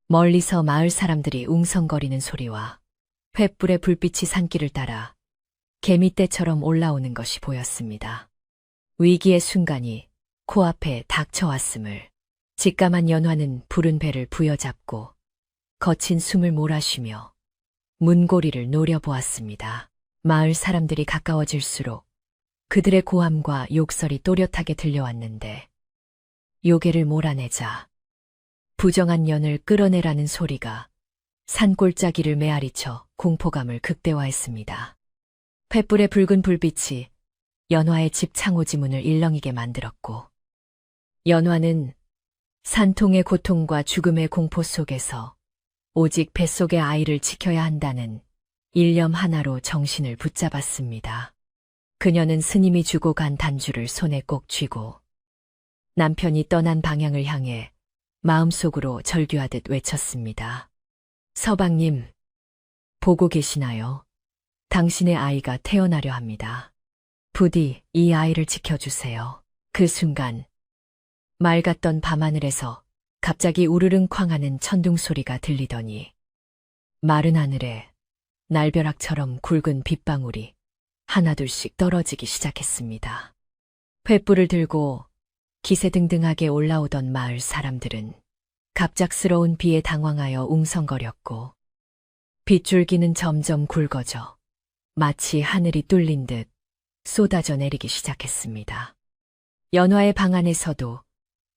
Speaker 1: 멀리서 마을 사람들이 웅성거리는 소리와 횃불의 불빛이 산길을 따라 개미떼처럼 올라오는 것이 보였습니다. 위기의 순간이 코앞에 닥쳐왔음을 직감한 연화는 부른 배를 부여잡고 거친 숨을 몰아쉬며 문고리를 노려보았습니다. 마을 사람들이 가까워질수록 그들의 고함과 욕설이 또렷하게 들려왔는데 요괴를 몰아내자 부정한 년을 끌어내라는 소리가 산골짜기를 메아리쳐 공포감을 극대화했습니다. 횃불의 붉은 불빛이 연화의 집 창호지 문을 일렁이게 만들었고 연화는 산통의 고통과 죽음의 공포 속에서 오직 뱃속의 아이를 지켜야 한다는 일념 하나로 정신을 붙잡았습니다. 그녀는 스님이 주고 간 단주를 손에 꼭 쥐고 남편이 떠난 방향을 향해 마음속으로 절규하듯 외쳤습니다. 서방님, 보고 계시나요? 당신의 아이가 태어나려 합니다. 부디 이 아이를 지켜주세요. 그 순간 맑았던 밤하늘에서 갑자기 우르릉 쾅하는 천둥 소리가 들리더니 마른 하늘에 날벼락처럼 굵은 빗방울이 하나둘씩 떨어지기 시작했습니다. 횃불을 들고 기세등등하게 올라오던 마을 사람들은 갑작스러운 비에 당황하여 웅성거렸고 빗줄기는 점점 굵어져 마치 하늘이 뚫린 듯 쏟아져 내리기 시작했습니다. 연화의 방 안에서도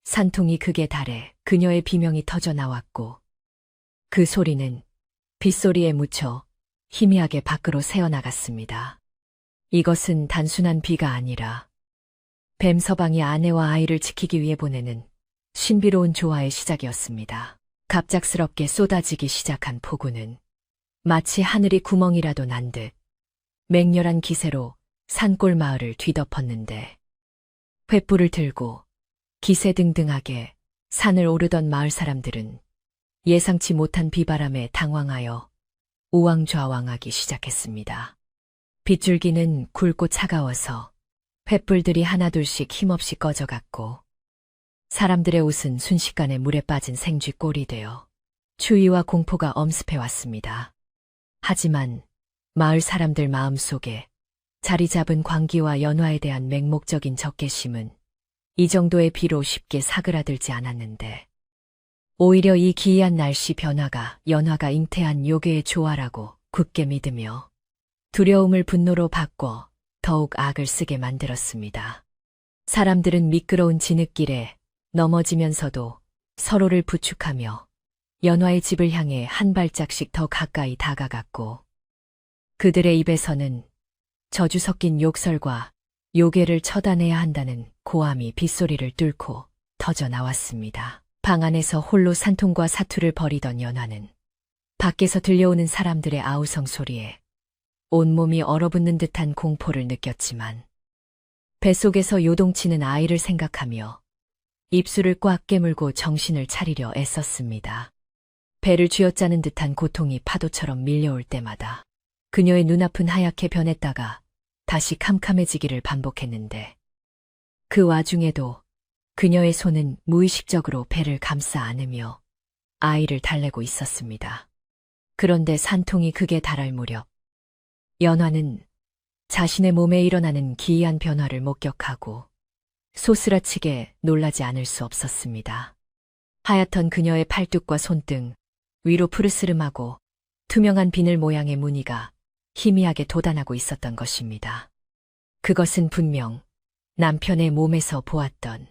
Speaker 1: 산통이 극에 달해 그녀의 비명이 터져 나왔고 그 소리는 빗소리에 묻혀 희미하게 밖으로 새어나갔습니다. 이것은 단순한 비가 아니라 뱀서방이 아내와 아이를 지키기 위해 보내는 신비로운 조화의 시작이었습니다. 갑작스럽게 쏟아지기 시작한 폭우는 마치 하늘이 구멍이라도 난 듯 맹렬한 기세로 산골 마을을 뒤덮었는데 횃불을 들고 기세등등하게 산을 오르던 마을 사람들은 예상치 못한 비바람에 당황하여 우왕좌왕하기 시작했습니다. 빗줄기는 굵고 차가워서 횃불들이 하나둘씩 힘없이 꺼져갔고 사람들의 옷은 순식간에 물에 빠진 생쥐꼴이 되어 추위와 공포가 엄습해왔습니다. 하지만 마을 사람들 마음속에 자리 잡은 광기와 연화에 대한 맹목적인 적개심은 이 정도의 비로 쉽게 사그라들지 않았는데 오히려 이 기이한 날씨 변화가 연화가 잉태한 요괴의 조화라고 굳게 믿으며 두려움을 분노로 바꿔 더욱 악을 쓰게 만들었습니다. 사람들은 미끄러운 진흙길에 넘어지면서도 서로를 부축하며 연화의 집을 향해 한 발짝씩 더 가까이 다가갔고 그들의 입에서는 저주 섞인 욕설과 요괴를 처단해야 한다는 고함이 빗소리를 뚫고 터져 나왔습니다. 방 안에서 홀로 산통과 사투를 벌이던 연화는 밖에서 들려오는 사람들의 아우성 소리에 온몸이 얼어붙는 듯한 공포를 느꼈지만 뱃속에서 요동치는 아이를 생각하며 입술을 꽉 깨물고 정신을 차리려 애썼습니다. 배를 쥐어짜는 듯한 고통이 파도처럼 밀려올 때마다 그녀의 눈앞은 하얗게 변했다가 다시 캄캄해지기를 반복했는데 그 와중에도 그녀의 손은 무의식적으로 배를 감싸 안으며 아이를 달래고 있었습니다. 그런데 산통이 극에 달할 무렵 연화는 자신의 몸에 일어나는 기이한 변화를 목격하고 소스라치게 놀라지 않을 수 없었습니다. 하얗던 그녀의 팔뚝과 손등, 위로 푸르스름하고 투명한 비늘 모양의 무늬가 희미하게 돋아나고 있었던 것입니다. 그것은 분명 남편의 몸에서 보았던,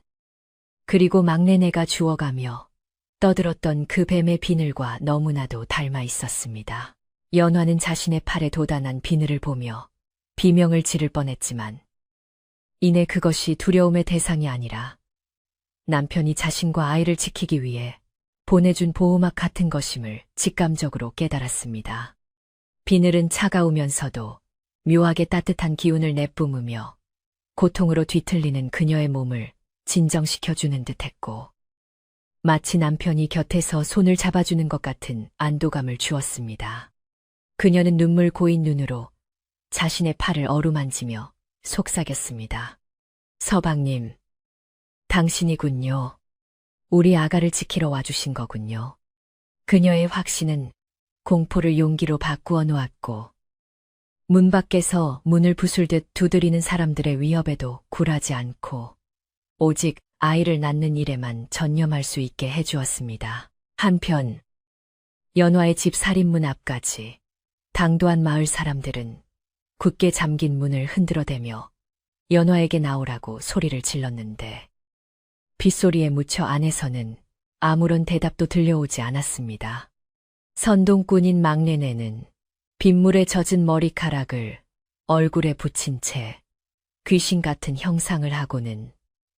Speaker 1: 그리고 막내네가 주워가며 떠들었던 그 뱀의 비늘과 너무나도 닮아 있었습니다. 연화는 자신의 팔에 돋아난 비늘을 보며 비명을 지를 뻔했지만 이내 그것이 두려움의 대상이 아니라 남편이 자신과 아이를 지키기 위해 보내준 보호막 같은 것임을 직감적으로 깨달았습니다. 비늘은 차가우면서도 묘하게 따뜻한 기운을 내뿜으며 고통으로 뒤틀리는 그녀의 몸을 진정시켜주는 듯했고, 마치 남편이 곁에서 손을 잡아주는 것 같은 안도감을 주었습니다. 그녀는 눈물 고인 눈으로 자신의 팔을 어루만지며 속삭였습니다. 서방님, 당신이군요. 우리 아가를 지키러 와주신 거군요. 그녀의 확신은 공포를 용기로 바꾸어 놓았고, 문 밖에서 문을 부술듯 두드리는 사람들의 위협에도 굴하지 않고 오직 아이를 낳는 일에만 전념할 수 있게 해주었습니다. 한편 연화의 집 살인문 앞까지 당도한 마을 사람들은 굳게 잠긴 문을 흔들어대며 연화에게 나오라고 소리를 질렀는데 빗소리에 묻혀 안에서는 아무런 대답도 들려오지 않았습니다. 선동꾼인 막내네는 빗물에 젖은 머리카락을 얼굴에 붙인 채 귀신 같은 형상을 하고는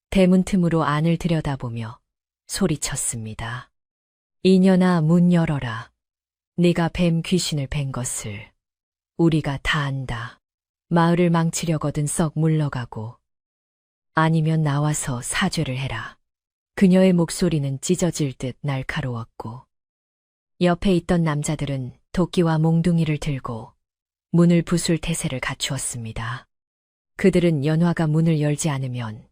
Speaker 1: 대문 틈으로 안을 들여다보며 소리쳤습니다. 이년아, 문 열어라. 네가 뱀 귀신을 뵌 것을 우리가 다 안다. 마을을 망치려거든 썩 물러가고 아니면 나와서 사죄를 해라. 그녀의 목소리는 찢어질 듯 날카로웠고 옆에 있던 남자들은 도끼와 몽둥이를 들고 문을 부술 태세를 갖추었습니다. 그들은 연화가 문을 열지 않으면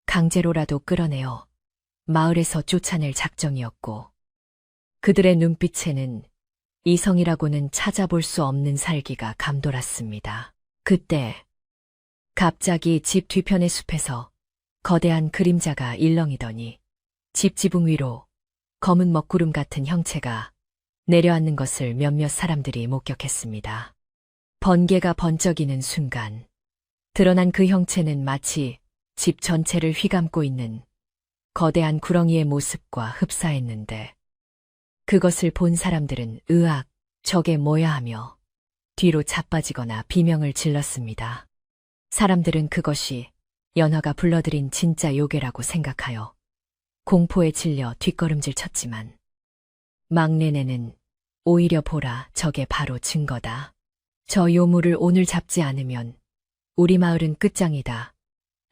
Speaker 1: 강제로라도 끌어내어 마을에서 쫓아낼 작정이었고 그들의 눈빛에는 이성이라고는 찾아볼 수 없는 살기가 감돌았습니다. 그때 갑자기 집 뒤편의 숲에서 거대한 그림자가 일렁이더니 집 지붕 위로 검은 먹구름 같은 형체가 내려앉는 것을 몇몇 사람들이 목격했습니다. 번개가 번쩍이는 순간 드러난 그 형체는 마치 집 전체를 휘감고 있는 거대한 구렁이의 모습과 흡사했는데 그것을 본 사람들은 으악, 저게 뭐야 하며 뒤로 자빠지거나 비명을 질렀습니다. 사람들은 그것이 연화가 불러들인 진짜 요괴라고 생각하여 공포에 질려 뒷걸음질 쳤지만 막내네는 오히려 보라, 저게 바로 증거다. 저 요물을 오늘 잡지 않으면 우리 마을은 끝장이다.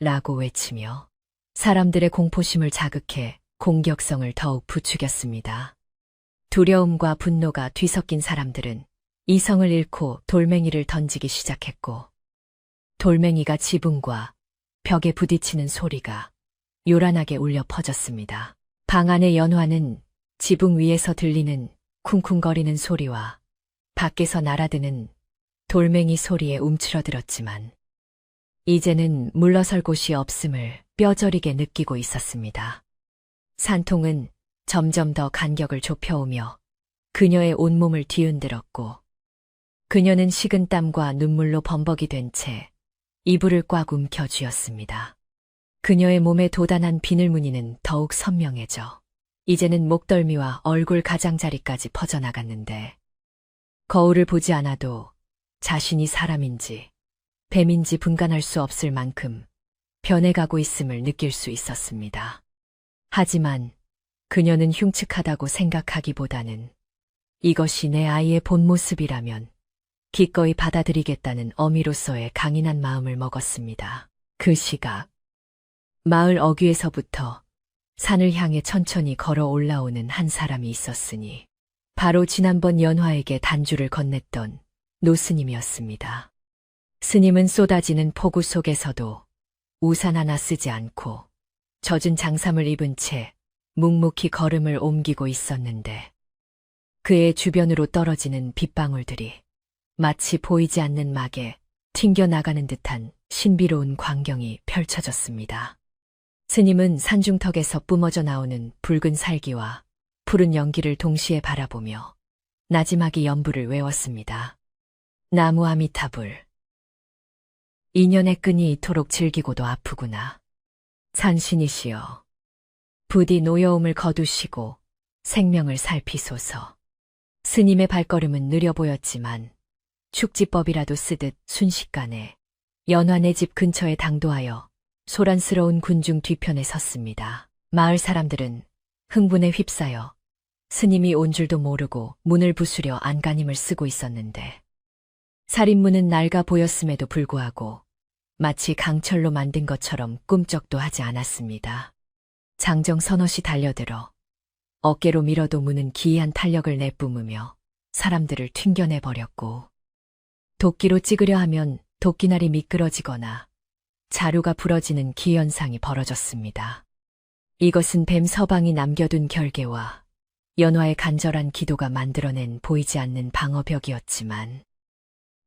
Speaker 1: 라고 외치며 사람들의 공포심을 자극해 공격성을 더욱 부추겼습니다. 두려움과 분노가 뒤섞인 사람들은 이성을 잃고 돌멩이를 던지기 시작했고 돌멩이가 지붕과 벽에 부딪히는 소리가 요란하게 울려 퍼졌습니다. 방 안의 연화는 지붕 위에서 들리는 쿵쿵거리는 소리와 밖에서 날아드는 돌멩이 소리에 움츠러들었지만 이제는 물러설 곳이 없음을 뼈저리게 느끼고 있었습니다. 산통은 점점 더 간격을 좁혀오며 그녀의 온몸을 뒤흔들었고 그녀는 식은 땀과 눈물로 범벅이 된 채 이불을 꽉 움켜쥐었습니다. 그녀의 몸에 돋아난 비늘무늬는 더욱 선명해져 이제는 목덜미와 얼굴 가장자리까지 퍼져나갔는데 거울을 보지 않아도 자신이 사람인지 뱀인지 분간할 수 없을 만큼 변해가고 있음을 느낄 수 있었습니다. 하지만 그녀는 흉측하다고 생각하기보다는 이것이 내 아이의 본 모습이라면 기꺼이 받아들이겠다는 어미로서의 강인한 마음을 먹었습니다. 그 시각 마을 어귀에서부터 산을 향해 천천히 걸어 올라오는 한 사람이 있었으니 바로 지난번 연화에게 단주를 건넸던 노스님이었습니다. 스님은 쏟아지는 폭우 속에서도 우산 하나 쓰지 않고 젖은 장삼을 입은 채 묵묵히 걸음을 옮기고 있었는데 그의 주변으로 떨어지는 빗방울들이 마치 보이지 않는 막에 튕겨나가는 듯한 신비로운 광경이 펼쳐졌습니다. 스님은 산중턱에서 뿜어져 나오는 붉은 살기와 푸른 연기를 동시에 바라보며 나지막이 연부를 외웠습니다. 나무 아미타불. 인연의 끈이 이토록 질기고도 아프구나. 산신이시여. 부디 노여움을 거두시고 생명을 살피소서. 스님의 발걸음은 느려 보였지만 축지법이라도 쓰듯 순식간에 연환의 집 근처에 당도하여 소란스러운 군중 뒤편에 섰습니다. 마을 사람들은 흥분에 휩싸여 스님이 온 줄도 모르고 문을 부수려 안간힘을 쓰고 있었는데 살인문은 낡아 보였음에도 불구하고 마치 강철로 만든 것처럼 꿈쩍도 하지 않았습니다. 장정 서너시 달려들어 어깨로 밀어도 문은 기이한 탄력을 내뿜으며 사람들을 튕겨내버렸고 도끼로 찍으려 하면 도끼날이 미끄러지거나 자루가 부러지는 기현상이 벌어졌습니다. 이것은 뱀 서방이 남겨둔 결계와 연화의 간절한 기도가 만들어낸 보이지 않는 방어벽이었지만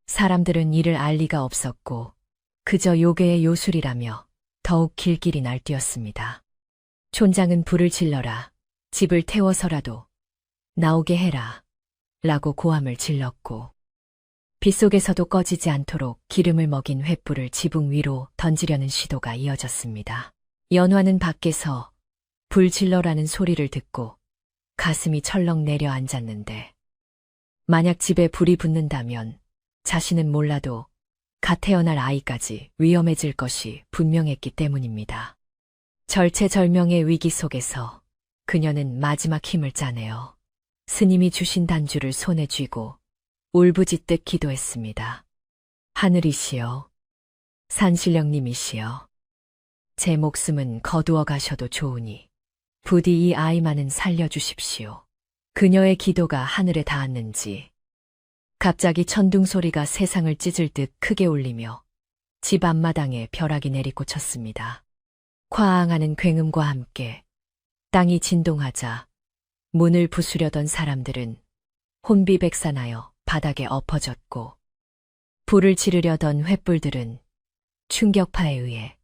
Speaker 1: 사람들은 이를 알 리가 없었고 그저 요괴의 요술이라며 더욱 길길이 날뛰었습니다. 촌장은 불을 질러라, 집을 태워서라도 나오게 해라 라고 고함을 질렀고 빗속에서도 꺼지지 않도록 기름을 먹인 횃불을 지붕 위로 던지려는 시도가 이어졌습니다. 연화는 밖에서 불 질러라는 소리를 듣고 가슴이 철렁 내려앉았는데 만약 집에 불이 붙는다면 자신은 몰라도 갓 태어날 아이까지 위험해질 것이 분명했기 때문입니다. 절체절명의 위기 속에서 그녀는 마지막 힘을 짜내어 스님이 주신 단주를 손에 쥐고 울부짖듯 기도했습니다. 하늘이시여, 산신령님이시여, 제 목숨은 거두어 가셔도 좋으니 부디 이 아이만은 살려주십시오. 그녀의 기도가 하늘에 닿았는지 갑자기 천둥 소리가 세상을 찢을 듯 크게 울리며 집 앞마당에 벼락이 내리꽂혔습니다. 쾅하는 굉음과 함께 땅이 진동하자 문을 부수려던 사람들은 혼비백산하여 바닥에 엎어졌고 불을 지르려던 횃불들은 충격파에 의해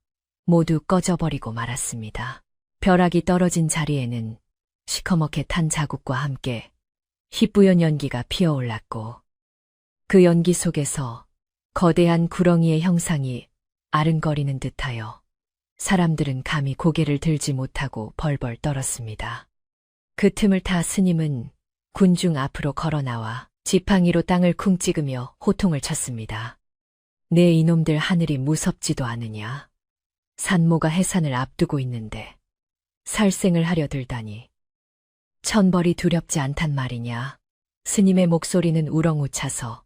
Speaker 1: 모두 꺼져버리고 말았습니다. 벼락이 떨어진 자리에는 시커멓게 탄 자국과 함께 희뿌연 연기가 피어올랐고 그 연기 속에서 거대한 구렁이의 형상이 아른거리는 듯하여 사람들은 감히 고개를 들지 못하고 벌벌 떨었습니다. 그 틈을 타 스님은 군중 앞으로 걸어나와 지팡이로 땅을 쿵 찍으며 호통을 쳤습니다. 내 이놈들 하늘이 무섭지도 않으냐. 산모가 해산을 앞두고 있는데 살생을 하려 들다니. 천벌이 두렵지 않단 말이냐. 스님의 목소리는 우렁우차서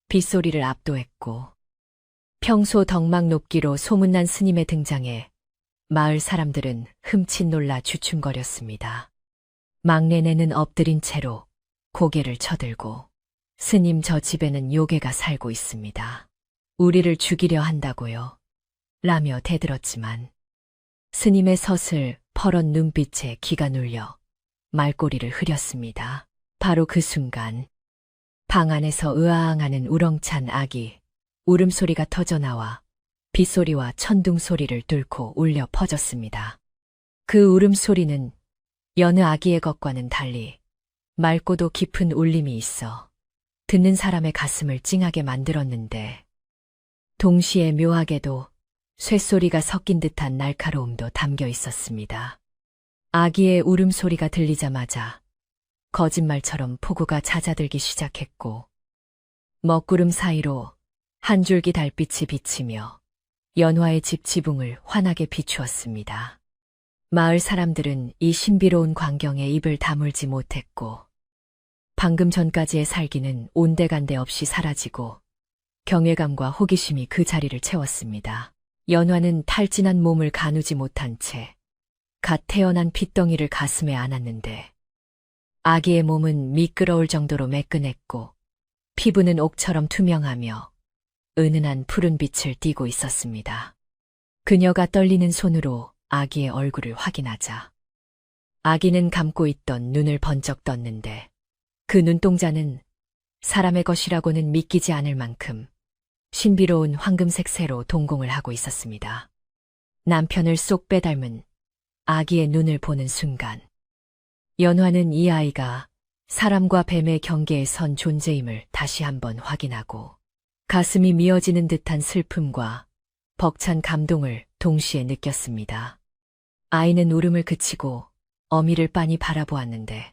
Speaker 1: 빗소리를 압도했고 평소 덕막 높기로 소문난 스님의 등장에 마을 사람들은 흠칫 놀라 주춤거렸습니다. 막내네는 엎드린 채로 고개를 쳐들고 스님 저 집에는 요괴가 살고 있습니다. 우리를 죽이려 한다고요. 라며 대들었지만 스님의 서슬 퍼런 눈빛에 기가 눌려 말꼬리를 흐렸습니다. 바로 그 순간 방 안에서 으아앙하는 우렁찬 아기 울음소리가 터져나와 빗소리와 천둥 소리를 뚫고 울려 퍼졌습니다. 그 울음소리는 여느 아기의 것과는 달리 맑고도 깊은 울림이 있어 듣는 사람의 가슴을 찡하게 만들었는데 동시에 묘하게도 쇳소리가 섞인 듯한 날카로움도 담겨 있었습니다. 아기의 울음소리가 들리자마자 거짓말처럼 폭우가 잦아들기 시작했고 먹구름 사이로 한 줄기 달빛이 비치며 연화의 집 지붕을 환하게 비추었습니다. 마을 사람들은 이 신비로운 광경에 입을 다물지 못했고 방금 전까지의 살기는 온데간데 없이 사라지고 경외감과 호기심이 그 자리를 채웠습니다. 연화는 탈진한 몸을 가누지 못한 채 갓 태어난 핏덩이를 가슴에 안았는데 아기의 몸은 미끄러울 정도로 매끈했고 피부는 옥처럼 투명하며 은은한 푸른 빛을 띠고 있었습니다. 그녀가 떨리는 손으로 아기의 얼굴을 확인하자 아기는 감고 있던 눈을 번쩍 떴는데 그 눈동자는 사람의 것이라고는 믿기지 않을 만큼 신비로운 황금색 새로 동공을 하고 있었습니다. 남편을 쏙 빼닮은 아기의 눈을 보는 순간 연화는 이 아이가 사람과 뱀의 경계에 선 존재임을 다시 한번 확인하고 가슴이 미어지는 듯한 슬픔과 벅찬 감동을 동시에 느꼈습니다. 아이는 울음을 그치고 어미를 빤히 바라보았는데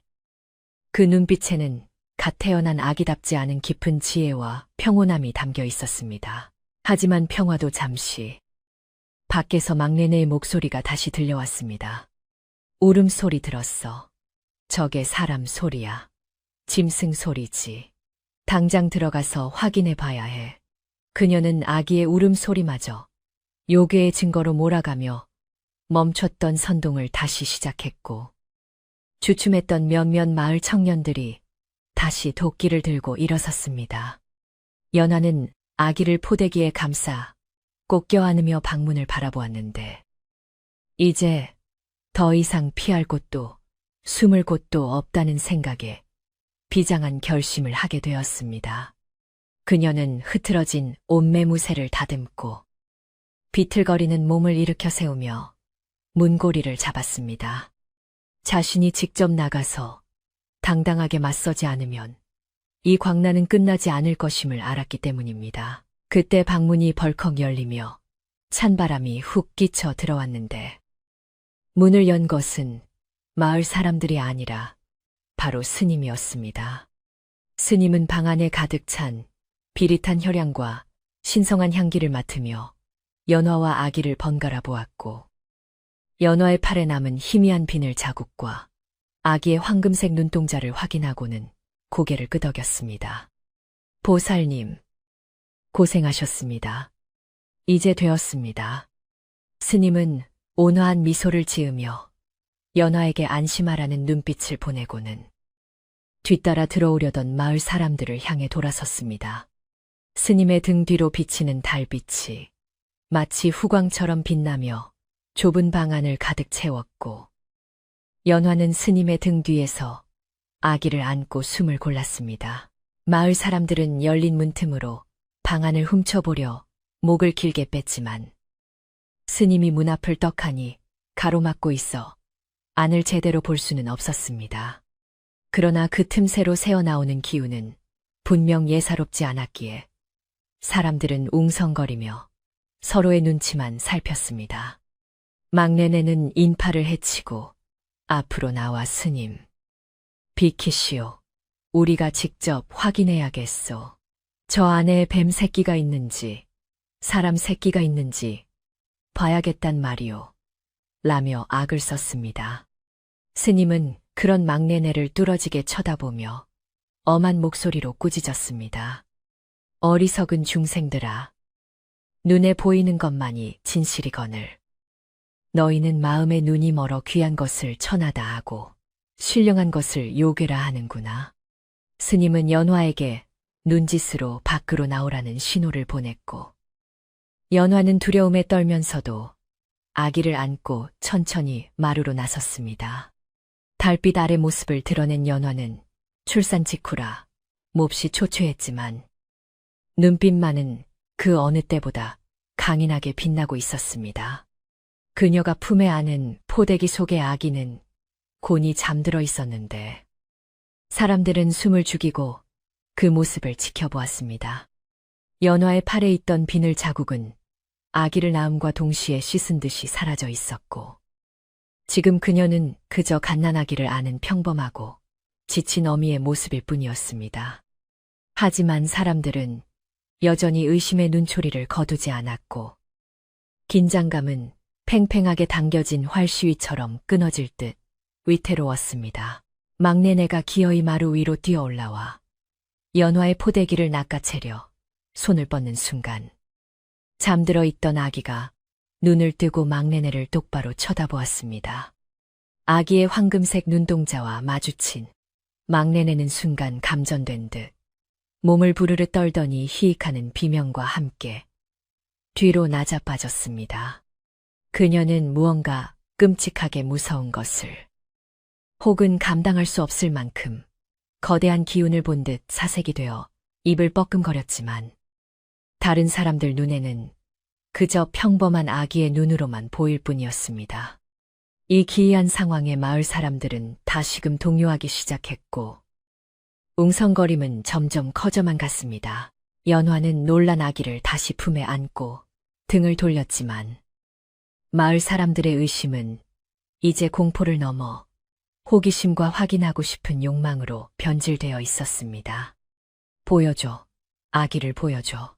Speaker 1: 그 눈빛에는 갓 태어난 아기답지 않은 깊은 지혜와 평온함이 담겨 있었습니다. 하지만 평화도 잠시. 밖에서 막내네의 목소리가 다시 들려왔습니다. 울음소리 들었어. 저게 사람 소리야. 짐승 소리지. 당장 들어가서 확인해 봐야 해. 그녀는 아기의 울음소리마저 요괴의 증거로 몰아가며 멈췄던 선동을 다시 시작했고 주춤했던 몇몇 마을 청년들이 다시 도끼를 들고 일어섰습니다. 연화는 아기를 포대기에 감싸 꼭 껴안으며 방문을 바라보았는데 이제 더 이상 피할 곳도 숨을 곳도 없다는 생각에 비장한 결심을 하게 되었습니다. 그녀는 흐트러진 옷매무새를 다듬고 비틀거리는 몸을 일으켜 세우며 문고리를 잡았습니다. 자신이 직접 나가서 당당하게 맞서지 않으면 이 광란은 끝나지 않을 것임을 알았기 때문입니다. 그때 방문이 벌컥 열리며 찬바람이 훅 끼쳐 들어왔는데 문을 연 것은 마을 사람들이 아니라 바로 스님이었습니다. 스님은 방 안에 가득 찬 비릿한 혈향과 신성한 향기를 맡으며 연화와 아기를 번갈아 보았고 연화의 팔에 남은 희미한 비늘 자국과 아기의 황금색 눈동자를 확인하고는 고개를 끄덕였습니다. 보살님, 고생하셨습니다. 이제 되었습니다. 스님은 온화한 미소를 지으며 연화에게 안심하라는 눈빛을 보내고는 뒤따라 들어오려던 마을 사람들을 향해 돌아섰습니다. 스님의 등 뒤로 비치는 달빛이 마치 후광처럼 빛나며 좁은 방 안을 가득 채웠고 연화는 스님의 등 뒤에서 아기를 안고 숨을 골랐습니다. 마을 사람들은 열린 문틈으로 방 안을 훔쳐보려 목을 길게 뺐지만 스님이 문 앞을 떡하니 가로막고 있어 안을 제대로 볼 수는 없었습니다. 그러나 그 틈새로 새어나오는 기운은 분명 예사롭지 않았기에 사람들은 웅성거리며 서로의 눈치만 살폈습니다. 막내네는 인파를 해치고 앞으로 나와 스님, 비키시오. 우리가 직접 확인해야겠소. 저 안에 뱀 새끼가 있는지 사람 새끼가 있는지 봐야겠단 말이오. 라며 악을 썼습니다. 스님은 그런 막내네를 뚫어지게 쳐다보며 엄한 목소리로 꾸짖었습니다. 어리석은 중생들아. 눈에 보이는 것만이 진실이거늘. 너희는 마음의 눈이 멀어 귀한 것을 천하다 하고 신령한 것을 요괴라 하는구나. 스님은 연화에게 눈짓으로 밖으로 나오라는 신호를 보냈고 연화는 두려움에 떨면서도 아기를 안고 천천히 마루로 나섰습니다. 달빛 아래 모습을 드러낸 연화는 출산 직후라 몹시 초췌했지만 눈빛만은 그 어느 때보다 강인하게 빛나고 있었습니다. 그녀가 품에 안은 포대기 속의 아기는 곤히 잠들어 있었는데 사람들은 숨을 죽이고 그 모습을 지켜보았습니다. 연화의 팔에 있던 비늘 자국은 아기를 낳음과 동시에 씻은 듯이 사라져 있었고 지금 그녀는 그저 갓난아기를 아는 평범하고 지친 어미의 모습일 뿐이었습니다. 하지만 사람들은 여전히 의심의 눈초리를 거두지 않았고 긴장감은 팽팽하게 당겨진 활시위처럼 끊어질 듯 위태로웠습니다. 막내네가 기어이 마루 위로 뛰어 올라와 연화의 포대기를 낚아채려 손을 뻗는 순간 잠들어 있던 아기가 눈을 뜨고 막내네를 똑바로 쳐다보았습니다. 아기의 황금색 눈동자와 마주친 막내네는 순간 감전된 듯 몸을 부르르 떨더니 희익하는 비명과 함께 뒤로 나자빠졌습니다. 그녀는 무언가 끔찍하게 무서운 것을 혹은 감당할 수 없을 만큼 거대한 기운을 본 듯 사색이 되어 입을 뻐끔거렸지만 다른 사람들 눈에는 그저 평범한 아기의 눈으로만 보일 뿐이었습니다. 이 기이한 상황에 마을 사람들은 다시금 동요하기 시작했고 웅성거림은 점점 커져만 갔습니다. 연화는 놀란 아기를 다시 품에 안고 등을 돌렸지만 마을 사람들의 의심은 이제 공포를 넘어 호기심과 확인하고 싶은 욕망으로 변질되어 있었습니다. 보여줘. 아기를 보여줘.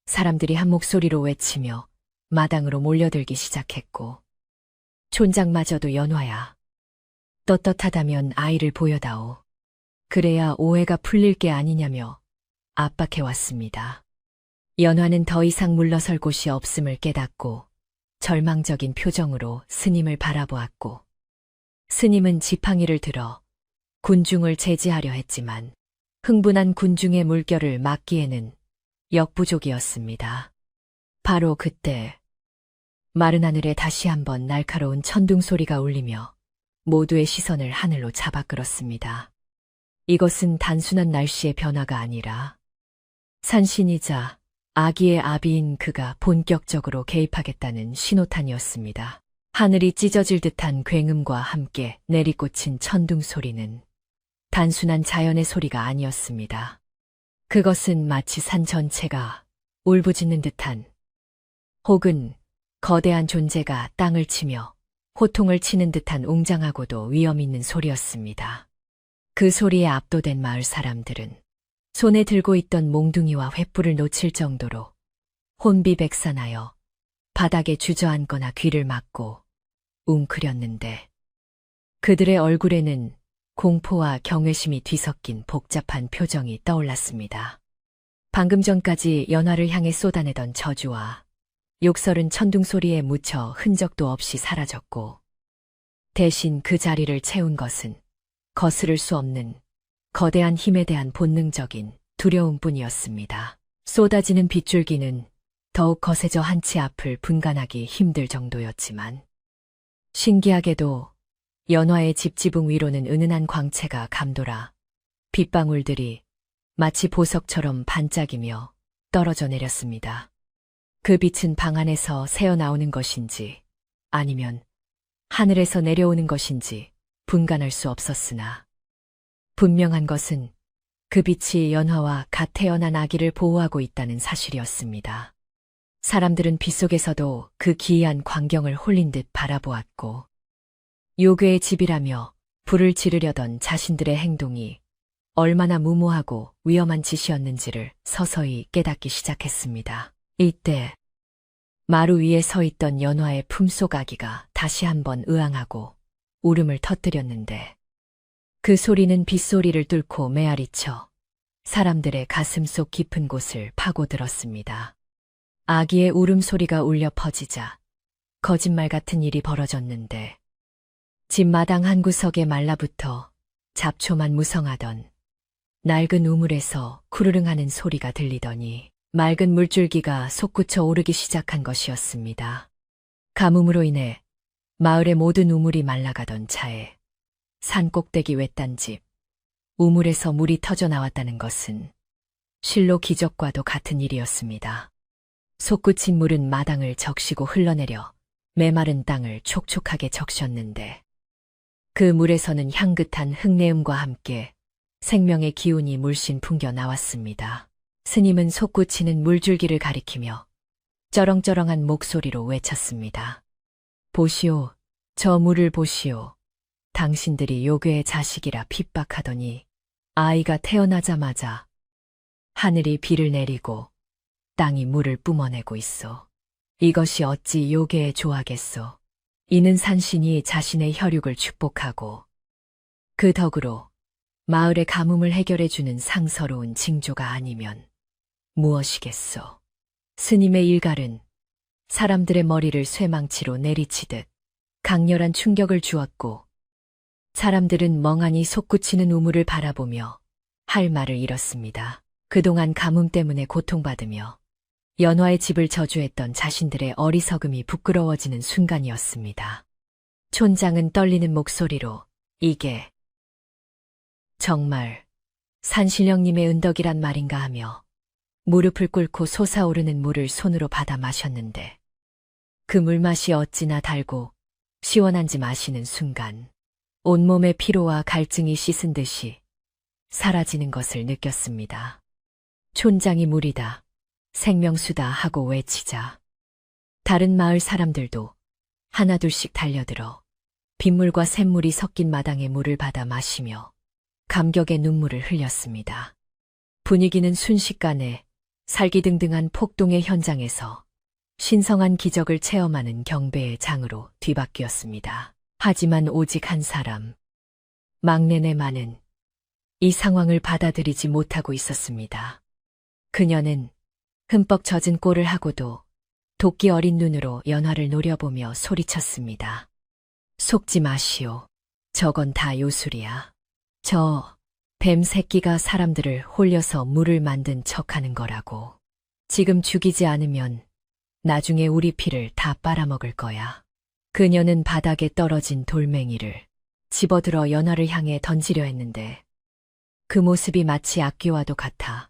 Speaker 1: 사람들이 한 목소리로 외치며 마당으로 몰려들기 시작했고 촌장마저도 연화야. 떳떳하다면 아이를 보여다오. 그래야 오해가 풀릴 게 아니냐며 압박해왔습니다. 연화는 더 이상 물러설 곳이 없음을 깨닫고 절망적인 표정으로 스님을 바라보았고 스님은 지팡이를 들어 군중을 제지하려 했지만 흥분한 군중의 물결을 막기에는 역부족이었습니다. 바로 그때 마른 하늘에 다시 한번 날카로운 천둥 소리가 울리며 모두의 시선을 하늘로 잡아끌었습니다. 이것은 단순한 날씨의 변화가 아니라 산신이자 아기의 아비인 그가 본격적으로 개입하겠다는 신호탄이었습니다. 하늘이 찢어질 듯한 굉음과 함께 내리꽂힌 천둥 소리는 단순한 자연의 소리가 아니었습니다. 그것은 마치 산 전체가 울부짖는 듯한 혹은 거대한 존재가 땅을 치며 호통을 치는 듯한 웅장하고도 위험 있는 소리였습니다. 그 소리에 압도된 마을 사람들은 손에 들고 있던 몽둥이와 횃불을 놓칠 정도로 혼비백산하여 바닥에 주저앉거나 귀를 막고 웅크렸는데 그들의 얼굴에는 공포와 경외심이 뒤섞인 복잡한 표정이 떠올랐습니다. 방금 전까지 연화를 향해 쏟아내던 저주와 욕설은 천둥 소리에 묻혀 흔적도 없이 사라졌고 대신 그 자리를 채운 것은 거스를 수 없는 거대한 힘에 대한 본능적인 두려움뿐이었습니다. 쏟아지는 빗줄기는 더욱 거세져 한치 앞을 분간하기 힘들 정도였지만 신기하게도 연화의 집지붕 위로는 은은한 광채가 감돌아 빗방울들이 마치 보석처럼 반짝이며 떨어져 내렸습니다. 그 빛은 방 안에서 새어나오는 것인지 아니면 하늘에서 내려오는 것인지 분간할 수 없었으나 분명한 것은 그 빛이 연화와 갓 태어난 아기를 보호하고 있다는 사실이었습니다. 사람들은 빗속에서도 그 기이한 광경을 홀린 듯 바라보았고 요괴의 집이라며 불을 지르려던 자신들의 행동이 얼마나 무모하고 위험한 짓이었는지를 서서히 깨닫기 시작했습니다. 이때 마루 위에 서 있던 연화의 품속 아기가 다시 한번 으앙하고 울음을 터뜨렸는데 그 소리는 빗소리를 뚫고 메아리쳐 사람들의 가슴속 깊은 곳을 파고들었습니다. 아기의 울음소리가 울려 퍼지자 거짓말 같은 일이 벌어졌는데 집 마당 한 구석에 말라붙어 잡초만 무성하던 낡은 우물에서 쿠르릉하는 소리가 들리더니 맑은 물줄기가 솟구쳐 오르기 시작한 것이었습니다. 가뭄으로 인해 마을의 모든 우물이 말라가던 차에 산 꼭대기 외딴 집 우물에서 물이 터져 나왔다는 것은 실로 기적과도 같은 일이었습니다. 솟구친 물은 마당을 적시고 흘러내려 메마른 땅을 촉촉하게 적셨는데 그 물에서는 향긋한 흙내음과 함께 생명의 기운이 물씬 풍겨 나왔습니다. 스님은 솟구치는 물줄기를 가리키며 쩌렁쩌렁한 목소리로 외쳤습니다. 보시오, 저 물을 보시오. 당신들이 요괴의 자식이라 핍박하더니 아이가 태어나자마자 하늘이 비를 내리고 땅이 물을 뿜어내고 있어. 이것이 어찌 요괴의 조하겠소. 이는 산신이 자신의 혈육을 축복하고 그 덕으로 마을의 가뭄을 해결해주는 상서로운 징조가 아니면 무엇이겠소. 스님의 일갈은 사람들의 머리를 쇠망치로 내리치듯 강렬한 충격을 주었고 사람들은 멍하니 솟구치는 우물을 바라보며 할 말을 잃었습니다. 그동안 가뭄 때문에 고통받으며 연화의 집을 저주했던 자신들의 어리석음이 부끄러워지는 순간이었습니다. 촌장은 떨리는 목소리로 이게 정말 산신령님의 은덕이란 말인가 하며 무릎을 꿇고 솟아오르는 물을 손으로 받아 마셨는데 그 물맛이 어찌나 달고 시원한지 마시는 순간 온몸의 피로와 갈증이 씻은 듯이 사라지는 것을 느꼈습니다. 촌장이 물이다, 생명수다 하고 외치자 다른 마을 사람들도 하나둘씩 달려들어 빗물과 샘물이 섞인 마당에 물을 받아 마시며 감격의 눈물을 흘렸습니다. 분위기는 순식간에 살기등등한 폭동의 현장에서 신성한 기적을 체험하는 경배의 장으로 뒤바뀌었습니다. 하지만 오직 한 사람, 막내네만은 이 상황을 받아들이지 못하고 있었습니다. 그녀는 흠뻑 젖은 꼴을 하고도 도끼 어린 눈으로 연화를 노려보며 소리쳤습니다. 속지 마시오. 저건 다 요술이야. 저 뱀 새끼가 사람들을 홀려서 물을 만든 척하는 거라고. 지금 죽이지 않으면 나중에 우리 피를 다 빨아먹을 거야. 그녀는 바닥에 떨어진 돌멩이를 집어들어 연화를 향해 던지려 했는데 그 모습이 마치 악귀와도 같아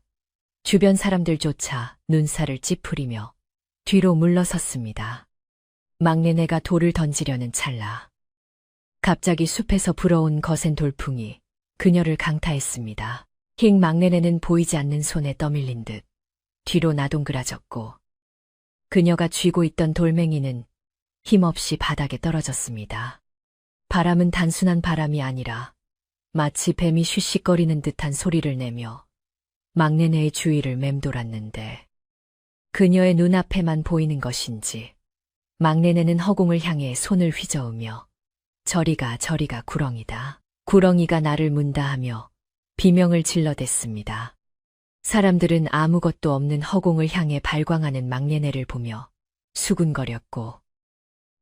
Speaker 1: 주변 사람들조차 눈살을 찌푸리며 뒤로 물러섰습니다. 막내네가 돌을 던지려는 찰나 갑자기 숲에서 불어온 거센 돌풍이 그녀를 강타했습니다. 힝 막내네는 보이지 않는 손에 떠밀린 듯 뒤로 나동그라졌고 그녀가 쥐고 있던 돌멩이는 힘없이 바닥에 떨어졌습니다. 바람은 단순한 바람이 아니라 마치 뱀이 쉬쉬거리는 듯한 소리를 내며 막내네의 주위를 맴돌았는데 그녀의 눈앞에만 보이는 것인지 막내네는 허공을 향해 손을 휘저으며 저리가 구렁이다. 구렁이가 나를 문다 하며 비명을 질러댔습니다. 사람들은 아무것도 없는 허공을 향해 발광하는 막내네를 보며 수군거렸고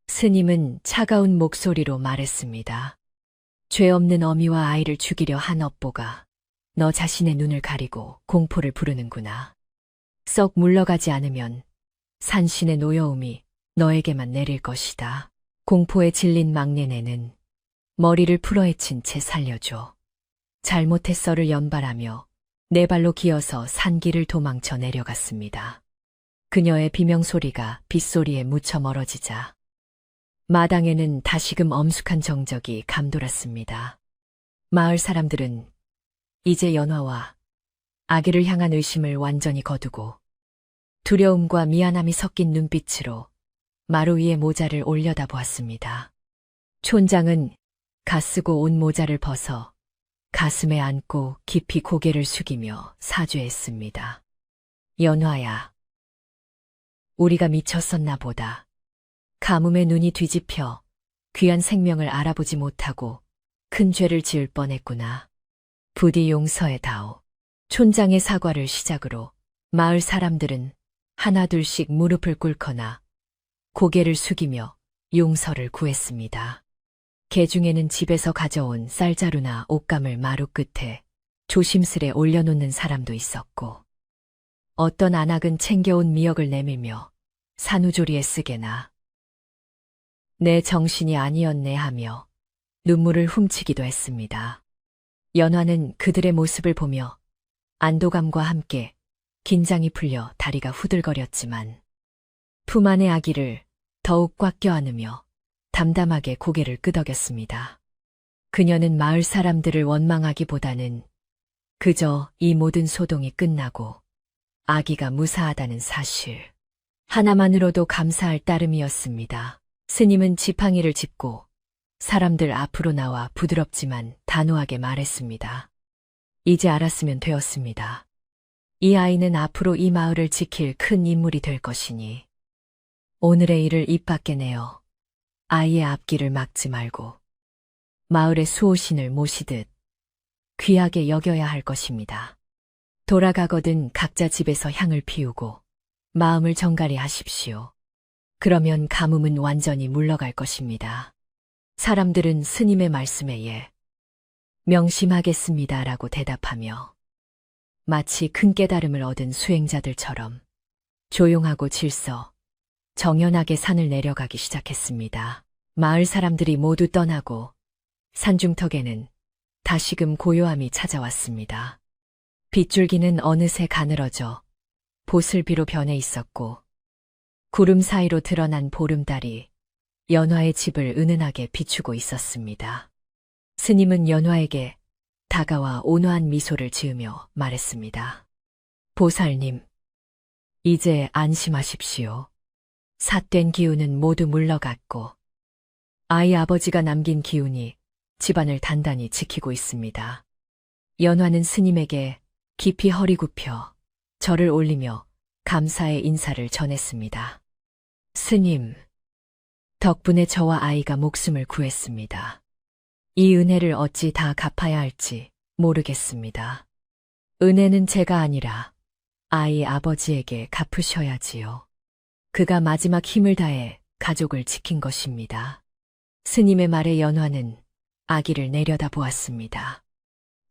Speaker 1: 스님은 차가운 목소리로 말했습니다. 죄 없는 어미와 아이를 죽이려 한 업보가 너 자신의 눈을 가리고 공포를 부르는구나. 썩 물러가지 않으면 산신의 노여움이 너에게만 내릴 것이다. 공포에 질린 막내네는 머리를 풀어헤친 채 살려줘. 잘못했어를 연발하며 네 발로 기어서 산길을 도망쳐 내려갔습니다. 그녀의 비명소리가 빗소리에 묻혀 멀어지자 마당에는 다시금 엄숙한 정적이 감돌았습니다. 마을 사람들은 이제 연화와 아기를 향한 의심을 완전히 거두고 두려움과 미안함이 섞인 눈빛으로 마루 위에 모자를 올려다 보았습니다. 촌장은 가쓰고 온 모자를 벗어 가슴에 안고 깊이 고개를 숙이며 사죄했습니다. 연화야, 우리가 미쳤었나 보다. 가뭄에 눈이 뒤집혀 귀한 생명을 알아보지 못하고 큰 죄를 지을 뻔했구나. 부디 용서해다오. 촌장의 사과를 시작으로 마을 사람들은 하나둘씩 무릎을 꿇거나 고개를 숙이며 용서를 구했습니다. 개중에는 집에서 가져온 쌀자루나 옷감을 마루 끝에 조심스레 올려놓는 사람도 있었고 어떤 안악은 챙겨온 미역을 내밀며 산후조리에 쓰게나 내 정신이 아니었네 하며 눈물을 훔치기도 했습니다. 연화는 그들의 모습을 보며 안도감과 함께 긴장이 풀려 다리가 후들거렸지만 품 안의 아기를 더욱 꽉 껴안으며 담담하게 고개를 끄덕였습니다. 그녀는 마을 사람들을 원망하기보다는 그저 이 모든 소동이 끝나고 아기가 무사하다는 사실 하나만으로도 감사할 따름이었습니다. 스님은 지팡이를 짚고 사람들 앞으로 나와 부드럽지만 단호하게 말했습니다. 이제 알았으면 되었습니다. 이 아이는 앞으로 이 마을을 지킬 큰 인물이 될 것이니 오늘의 일을 입 밖에 내어 아이의 앞길을 막지 말고 마을의 수호신을 모시듯 귀하게 여겨야 할 것입니다. 돌아가거든 각자 집에서 향을 피우고 마음을 정갈히 하십시오. 그러면 가뭄은 완전히 물러갈 것입니다. 사람들은 스님의 말씀에 예, 명심하겠습니다라고 대답하며 마치 큰 깨달음을 얻은 수행자들처럼 조용하고 질서, 정연하게 산을 내려가기 시작했습니다. 마을 사람들이 모두 떠나고 산중턱에는 다시금 고요함이 찾아왔습니다. 빗줄기는 어느새 가늘어져 보슬비로 변해 있었고 구름 사이로 드러난 보름달이 연화의 집을 은은하게 비추고 있었습니다. 스님은 연화에게 다가와 온화한 미소를 지으며 말했습니다. 보살님, 이제 안심하십시오. 삿된 기운은 모두 물러갔고 아이 아버지가 남긴 기운이 집안을 단단히 지키고 있습니다. 연화는 스님에게 깊이 허리 굽혀 절을 올리며 감사의 인사를 전했습니다. 스님, 덕분에 저와 아이가 목숨을 구했습니다. 이 은혜를 어찌 다 갚아야 할지 모르겠습니다. 은혜는 제가 아니라 아이 아버지에게 갚으셔야지요. 그가 마지막 힘을 다해 가족을 지킨 것입니다. 스님의 말에 연화는 아기를 내려다보았습니다.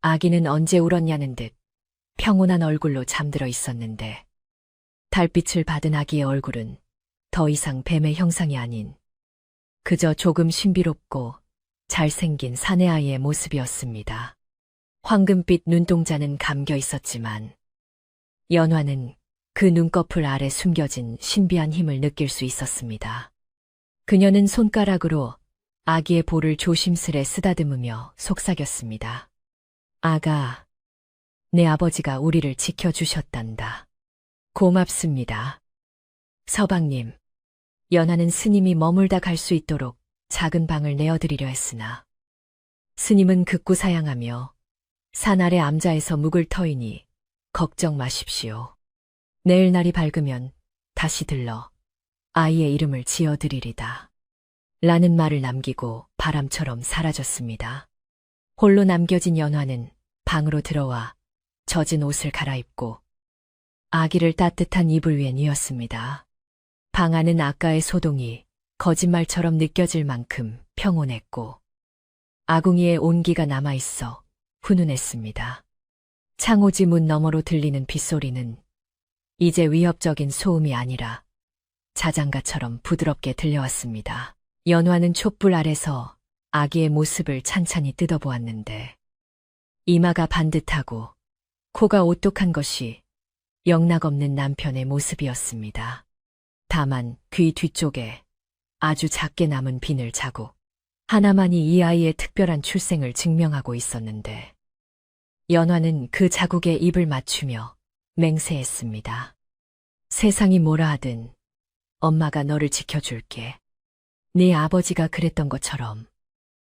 Speaker 1: 아기는 언제 울었냐는 듯 평온한 얼굴로 잠들어 있었는데 달빛을 받은 아기의 얼굴은 더 이상 뱀의 형상이 아닌 그저 조금 신비롭고 잘생긴 사내아이의 모습이었습니다. 황금빛 눈동자는 감겨 있었지만 연화는 그 눈꺼풀 아래 숨겨진 신비한 힘을 느낄 수 있었습니다. 그녀는 손가락으로 아기의 볼을 조심스레 쓰다듬으며 속삭였습니다. 아가, 내 아버지가 우리를 지켜주셨단다. 고맙습니다. 서방님, 연하는 스님이 머물다 갈 수 있도록 작은 방을 내어드리려 했으나 스님은 극구사양하며 산 아래 암자에서 묵을 터이니 걱정 마십시오. 내일 날이 밝으면 다시 들러 아이의 이름을 지어드리리다. 라는 말을 남기고 바람처럼 사라졌습니다. 홀로 남겨진 연화는 방으로 들어와 젖은 옷을 갈아입고 아기를 따뜻한 이불 위에 뉘었습니다. 방 안은 아까의 소동이 거짓말처럼 느껴질 만큼 평온했고 아궁이에 온기가 남아있어 훈훈했습니다. 창호지 문 너머로 들리는 빗소리는 이제 위협적인 소음이 아니라 자장가처럼 부드럽게 들려왔습니다. 연화는 촛불 아래서 아기의 모습을 찬찬히 뜯어보았는데 이마가 반듯하고 코가 오똑한 것이 영락없는 남편의 모습이었습니다. 다만 귀 뒤쪽에 아주 작게 남은 비늘 자국 하나만이 이 아이의 특별한 출생을 증명하고 있었는데 연화는 그 자국에 입을 맞추며 맹세했습니다. 세상이 뭐라 하든 엄마가 너를 지켜줄게. 네 아버지가 그랬던 것처럼.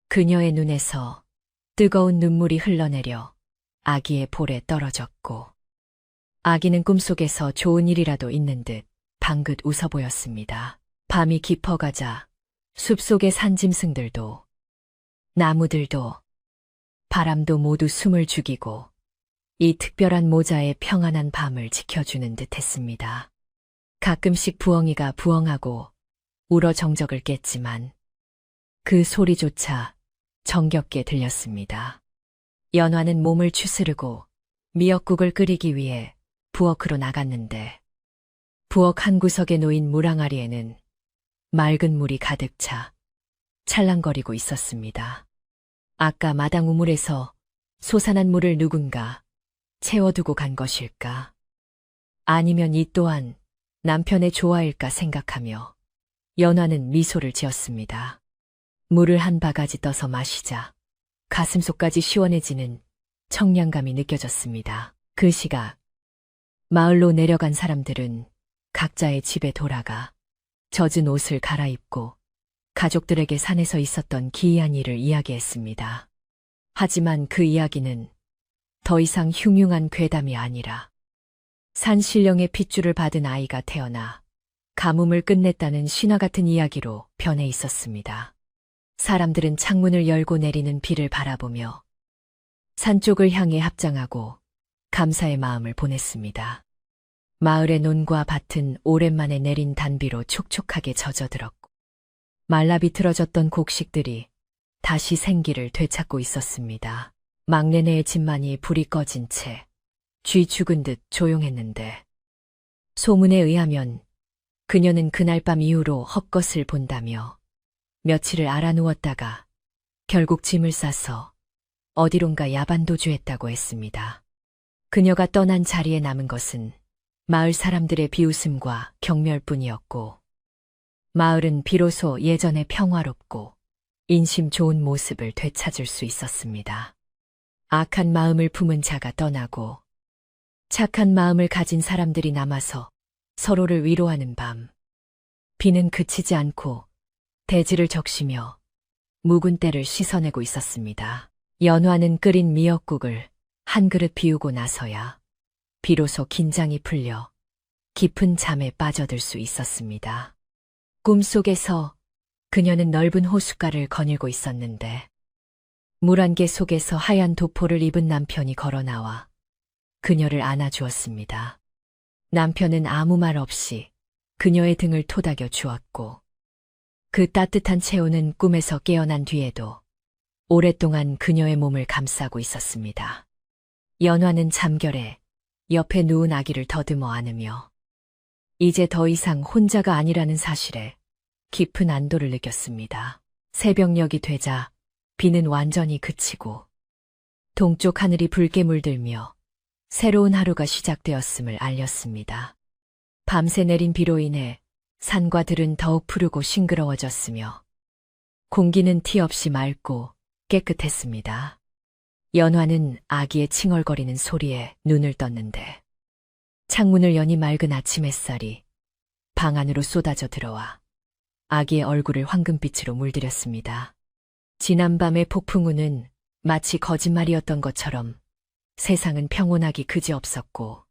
Speaker 1: 그녀의 눈에서 뜨거운 눈물이 흘러내려 아기의 볼에 떨어졌고 아기는 꿈속에서 좋은 일이라도 있는 듯 방긋 웃어 보였습니다. 밤이 깊어가자 숲속의 산짐승들도 나무들도 바람도 모두 숨을 죽이고 이 특별한 모자의 평안한 밤을 지켜주는 듯 했습니다. 가끔씩 부엉이가 부엉하고 울어 정적을 깼지만 그 소리조차 정겹게 들렸습니다. 연화는 몸을 추스르고 미역국을 끓이기 위해 부엌으로 나갔는데 부엌 한 구석에 놓인 물항아리에는 맑은 물이 가득 차 찰랑거리고 있었습니다. 아까 마당 우물에서 솟아난 물을 누군가 채워두고 간 것일까? 아니면 이 또한 남편의 조화일까 생각하며 연화는 미소를 지었습니다. 물을 한 바가지 떠서 마시자 가슴속까지 시원해지는 청량감이 느껴졌습니다. 그 시각 마을로 내려간 사람들은 각자의 집에 돌아가 젖은 옷을 갈아입고 가족들에게 산에서 있었던 기이한 일을 이야기했습니다. 하지만 그 이야기는 더 이상 흉흉한 괴담이 아니라 산신령의 핏줄을 받은 아이가 태어나 가뭄을 끝냈다는 신화 같은 이야기로 변해 있었습니다. 사람들은 창문을 열고 내리는 비를 바라보며 산 쪽을 향해 합장하고 감사의 마음을 보냈습니다. 마을의 논과 밭은 오랜만에 내린 단비로 촉촉하게 젖어들었고 말라비틀어졌던 곡식들이 다시 생기를 되찾고 있었습니다. 막내네의 집만이 불이 꺼진 채 쥐 죽은 듯 조용했는데 소문에 의하면 그녀는 그날 밤 이후로 헛것을 본다며 며칠을 알아누웠다가 결국 짐을 싸서 어디론가 야반도주했다고 했습니다. 그녀가 떠난 자리에 남은 것은 마을 사람들의 비웃음과 경멸뿐이었고 마을은 비로소 예전의 평화롭고 인심 좋은 모습을 되찾을 수 있었습니다. 악한 마음을 품은 자가 떠나고 착한 마음을 가진 사람들이 남아서 서로를 위로하는 밤. 비는 그치지 않고 대지를 적시며 묵은 때를 씻어내고 있었습니다. 연화는 끓인 미역국을 한 그릇 비우고 나서야 비로소 긴장이 풀려 깊은 잠에 빠져들 수 있었습니다. 꿈속에서 그녀는 넓은 호숫가를 거닐고 있었는데 물안개 속에서 하얀 도포를 입은 남편이 걸어나와 그녀를 안아주었습니다. 남편은 아무 말 없이 그녀의 등을 토닥여 주었고 그 따뜻한 체온은 꿈에서 깨어난 뒤에도 오랫동안 그녀의 몸을 감싸고 있었습니다. 연화는 잠결에 옆에 누운 아기를 더듬어 안으며 이제 더 이상 혼자가 아니라는 사실에 깊은 안도를 느꼈습니다. 새벽녘이 되자 비는 완전히 그치고 동쪽 하늘이 붉게 물들며 새로운 하루가 시작되었음을 알렸습니다. 밤새 내린 비로 인해 산과 들은 더욱 푸르고 싱그러워졌으며 공기는 티 없이 맑고 깨끗했습니다. 연화는 아기의 칭얼거리는 소리에 눈을 떴는데 창문을 여니 맑은 아침 햇살이 방 안으로 쏟아져 들어와 아기의 얼굴을 황금빛으로 물들였습니다. 지난밤의 폭풍우는 마치 거짓말이었던 것처럼 세상은 평온하기 그지없었고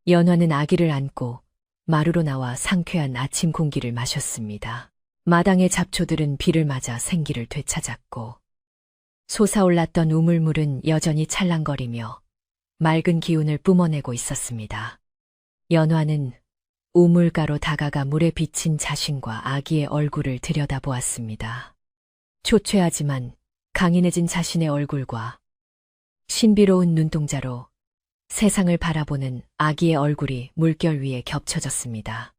Speaker 1: 연화는 아기를 안고 마루로 나와 상쾌한 아침 공기를 마셨습니다. 마당의 잡초들은 비를 맞아 생기를 되찾았고 솟아올랐던 우물물은 여전히 찰랑거리며 맑은 기운을 뿜어내고 있었습니다. 연화는 우물가로 다가가 물에 비친 자신과 아기의 얼굴을 들여다보았습니다. 초췌하지만 강인해진 자신의 얼굴과 신비로운 눈동자로 세상을 바라보는 아기의 얼굴이 물결 위에 겹쳐졌습니다.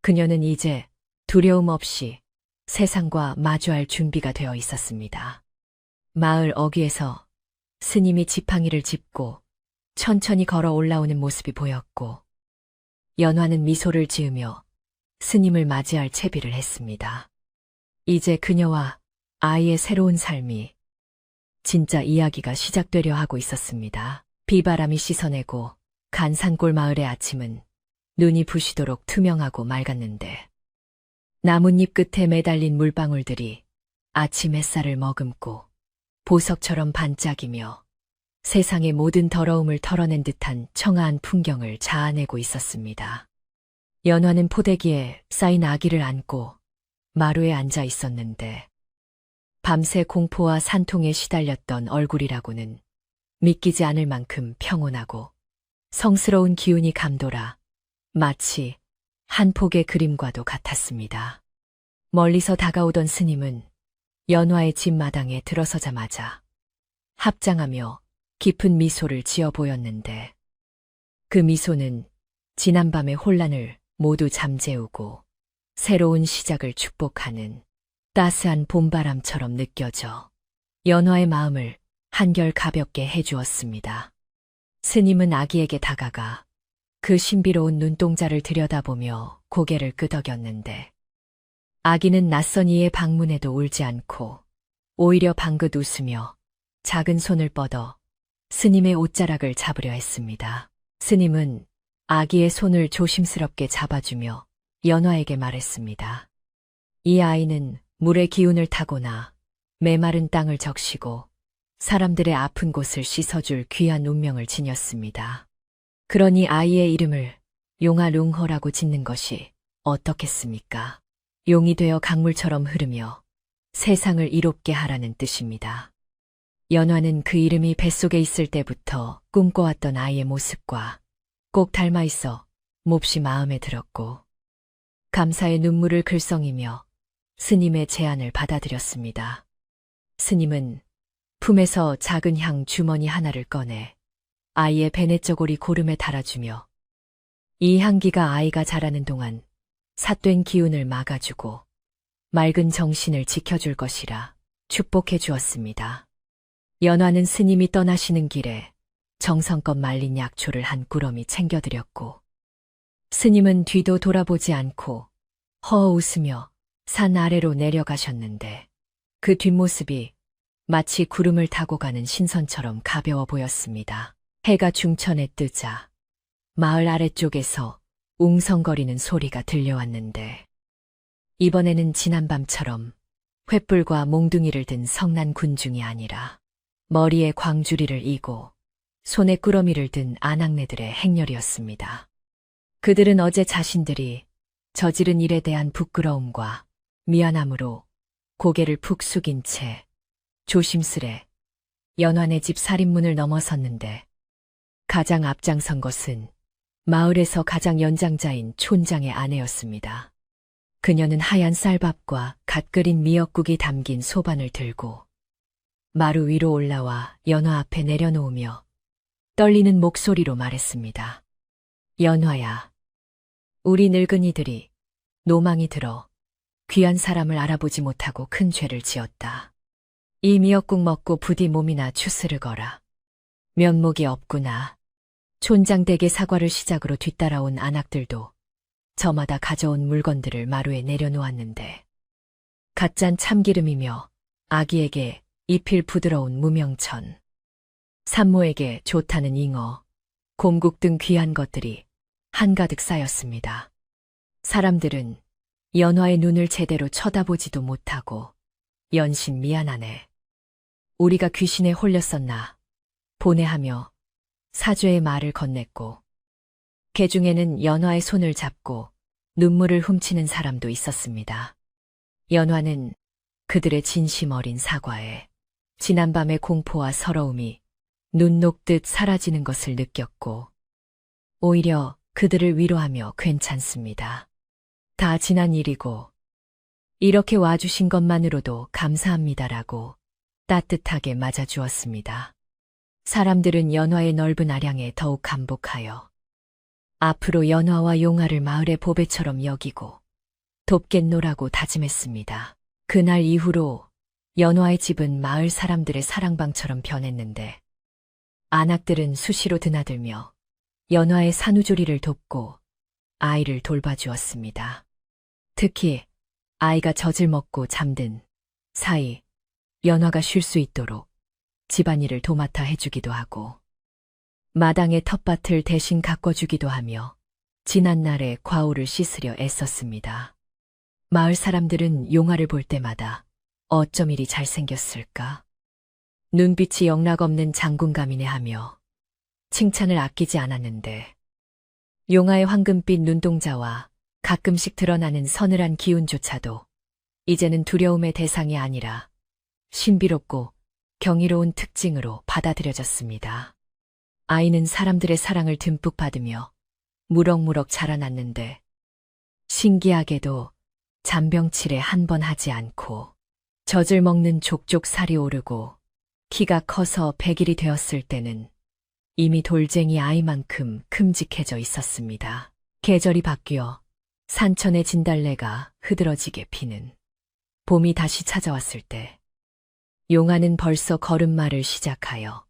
Speaker 1: 그녀는 이제 두려움 없이 세상과 마주할 준비가 되어 있었습니다. 마을 어귀에서 스님이 지팡이를 짚고 천천히 걸어 올라오는 모습이 보였고 연화는 미소를 지으며 스님을 맞이할 채비를 했습니다. 이제 그녀와 아이의 새로운 삶이 진짜 이야기가 시작되려 하고 있었습니다. 비바람이 씻어내고 간산골 마을의 아침은 눈이 부시도록 투명하고 맑았는데 나뭇잎 끝에 매달린 물방울들이 아침 햇살을 머금고 보석처럼 반짝이며 세상의 모든 더러움을 털어낸 듯한 청아한 풍경을 자아내고 있었습니다. 연화는 포대기에 쌓인 아기를 안고 마루에 앉아 있었는데 밤새 공포와 산통에 시달렸던 얼굴이라고는 믿기지 않을 만큼 평온하고 성스러운 기운이 감돌아 마치 한 폭의 그림과도 같았습니다. 멀리서 다가오던 스님은 연화의 집 마당에 들어서자마자 합장하며 깊은 미소를 지어 보였는데 그 미소는 지난밤의 혼란을 모두 잠재우고 새로운 시작을 축복하는 따스한 봄바람처럼 느껴져 연화의 마음을 한결 가볍게 해주었습니다. 스님은 아기에게 다가가 그 신비로운 눈동자를 들여다보며 고개를 끄덕였는데 아기는 낯선 이의 방문에도 울지 않고 오히려 방긋 웃으며 작은 손을 뻗어 스님의 옷자락을 잡으려 했습니다. 스님은 아기의 손을 조심스럽게 잡아주며 연화에게 말했습니다. 이 아이는 물의 기운을 타고나 메마른 땅을 적시고 사람들의 아픈 곳을 씻어줄 귀한 운명을 지녔습니다. 그러니 아이의 이름을 용화룽허라고 짓는 것이 어떻겠습니까? 용이 되어 강물처럼 흐르며 세상을 이롭게 하라는 뜻입니다. 연화는 그 이름이 뱃속에 있을 때부터 꿈꿔왔던 아이의 모습과 꼭 닮아 있어 몹시 마음에 들었고 감사의 눈물을 글썽이며 스님의 제안을 받아들였습니다. 스님은 품에서 작은 향 주머니 하나를 꺼내 아이의 베네저고리 고름에 달아주며 이 향기가 아이가 자라는 동안 삿된 기운을 막아주고 맑은 정신을 지켜줄 것이라 축복해 주었습니다. 연화는 스님이 떠나시는 길에 정성껏 말린 약초를 한 꾸러미 챙겨드렸고 스님은 뒤도 돌아보지 않고 허어 웃으며 산 아래로 내려가셨는데 그 뒷모습이 마치 구름을 타고 가는 신선처럼 가벼워 보였습니다. 해가 중천에 뜨자 마을 아래쪽에서 웅성거리는 소리가 들려왔는데 이번에는 지난밤처럼 횃불과 몽둥이를 든 성난 군중이 아니라 머리에 광주리를 이고 손에 꾸러미를 든 아낙네들의 행렬이었습니다. 그들은 어제 자신들이 저지른 일에 대한 부끄러움과 미안함으로 고개를 푹 숙인 채 조심스레 연환의 집 살인문을 넘어섰는데 가장 앞장선 것은 마을에서 가장 연장자인 촌장의 아내였습니다. 그녀는 하얀 쌀밥과 갓 끓인 미역국이 담긴 소반을 들고 마루 위로 올라와 연화 앞에 내려놓으며 떨리는 목소리로 말했습니다. 연화야, 우리 늙은이들이 노망이 들어 귀한 사람을 알아보지 못하고 큰 죄를 지었다. 이 미역국 먹고 부디 몸이나 추스르거라. 면목이 없구나. 촌장 댁의 사과를 시작으로 뒤따라온 안악들도 저마다 가져온 물건들을 마루에 내려놓았는데 갓짠 참기름이며 아기에게 입힐 부드러운 무명천, 산모에게 좋다는 잉어, 곰국 등 귀한 것들이 한가득 쌓였습니다. 사람들은 연화의 눈을 제대로 쳐다보지도 못하고 연신 미안하네. 우리가 귀신에 홀렸었나 보내하며 사죄의 말을 건넸고 개 중에는 연화의 손을 잡고 눈물을 훔치는 사람도 있었습니다. 연화는 그들의 진심 어린 사과에 지난밤의 공포와 서러움이 눈 녹듯 사라지는 것을 느꼈고 오히려 그들을 위로하며 괜찮습니다. 다 지난 일이고 이렇게 와주신 것만으로도 감사합니다라고 따뜻하게 맞아주었습니다. 사람들은 연화의 넓은 아량에 더욱 감복하여 앞으로 연화와 용화를 마을의 보배처럼 여기고 돕겠노라고 다짐했습니다. 그날 이후로 연화의 집은 마을 사람들의 사랑방처럼 변했는데 안악들은 수시로 드나들며 연화의 산후조리를 돕고 아이를 돌봐주었습니다. 특히 아이가 젖을 먹고 잠든 사이 연화가 쉴 수 있도록 집안일을 도맡아 해주기도 하고 마당의 텃밭을 대신 가꿔주기도 하며 지난날의 과오를 씻으려 애썼습니다. 마을 사람들은 용화를 볼 때마다 어쩜 이리 잘생겼을까? 눈빛이 영락없는 장군감이네 하며 칭찬을 아끼지 않았는데 용화의 황금빛 눈동자와 가끔씩 드러나는 서늘한 기운조차도 이제는 두려움의 대상이 아니라 신비롭고 경이로운 특징으로 받아들여졌습니다. 아이는 사람들의 사랑을 듬뿍 받으며 무럭무럭 자라났는데 신기하게도 잔병치레 한 번 하지 않고 젖을 먹는 족족 살이 오르고 키가 커서 100일이 되었을 때는 이미 돌쟁이 아이만큼 큼직해져 있었습니다. 계절이 바뀌어 산천의 진달래가 흐드러지게 피는 봄이 다시 찾아왔을 때 용화는 벌써 걸음마를 시작하여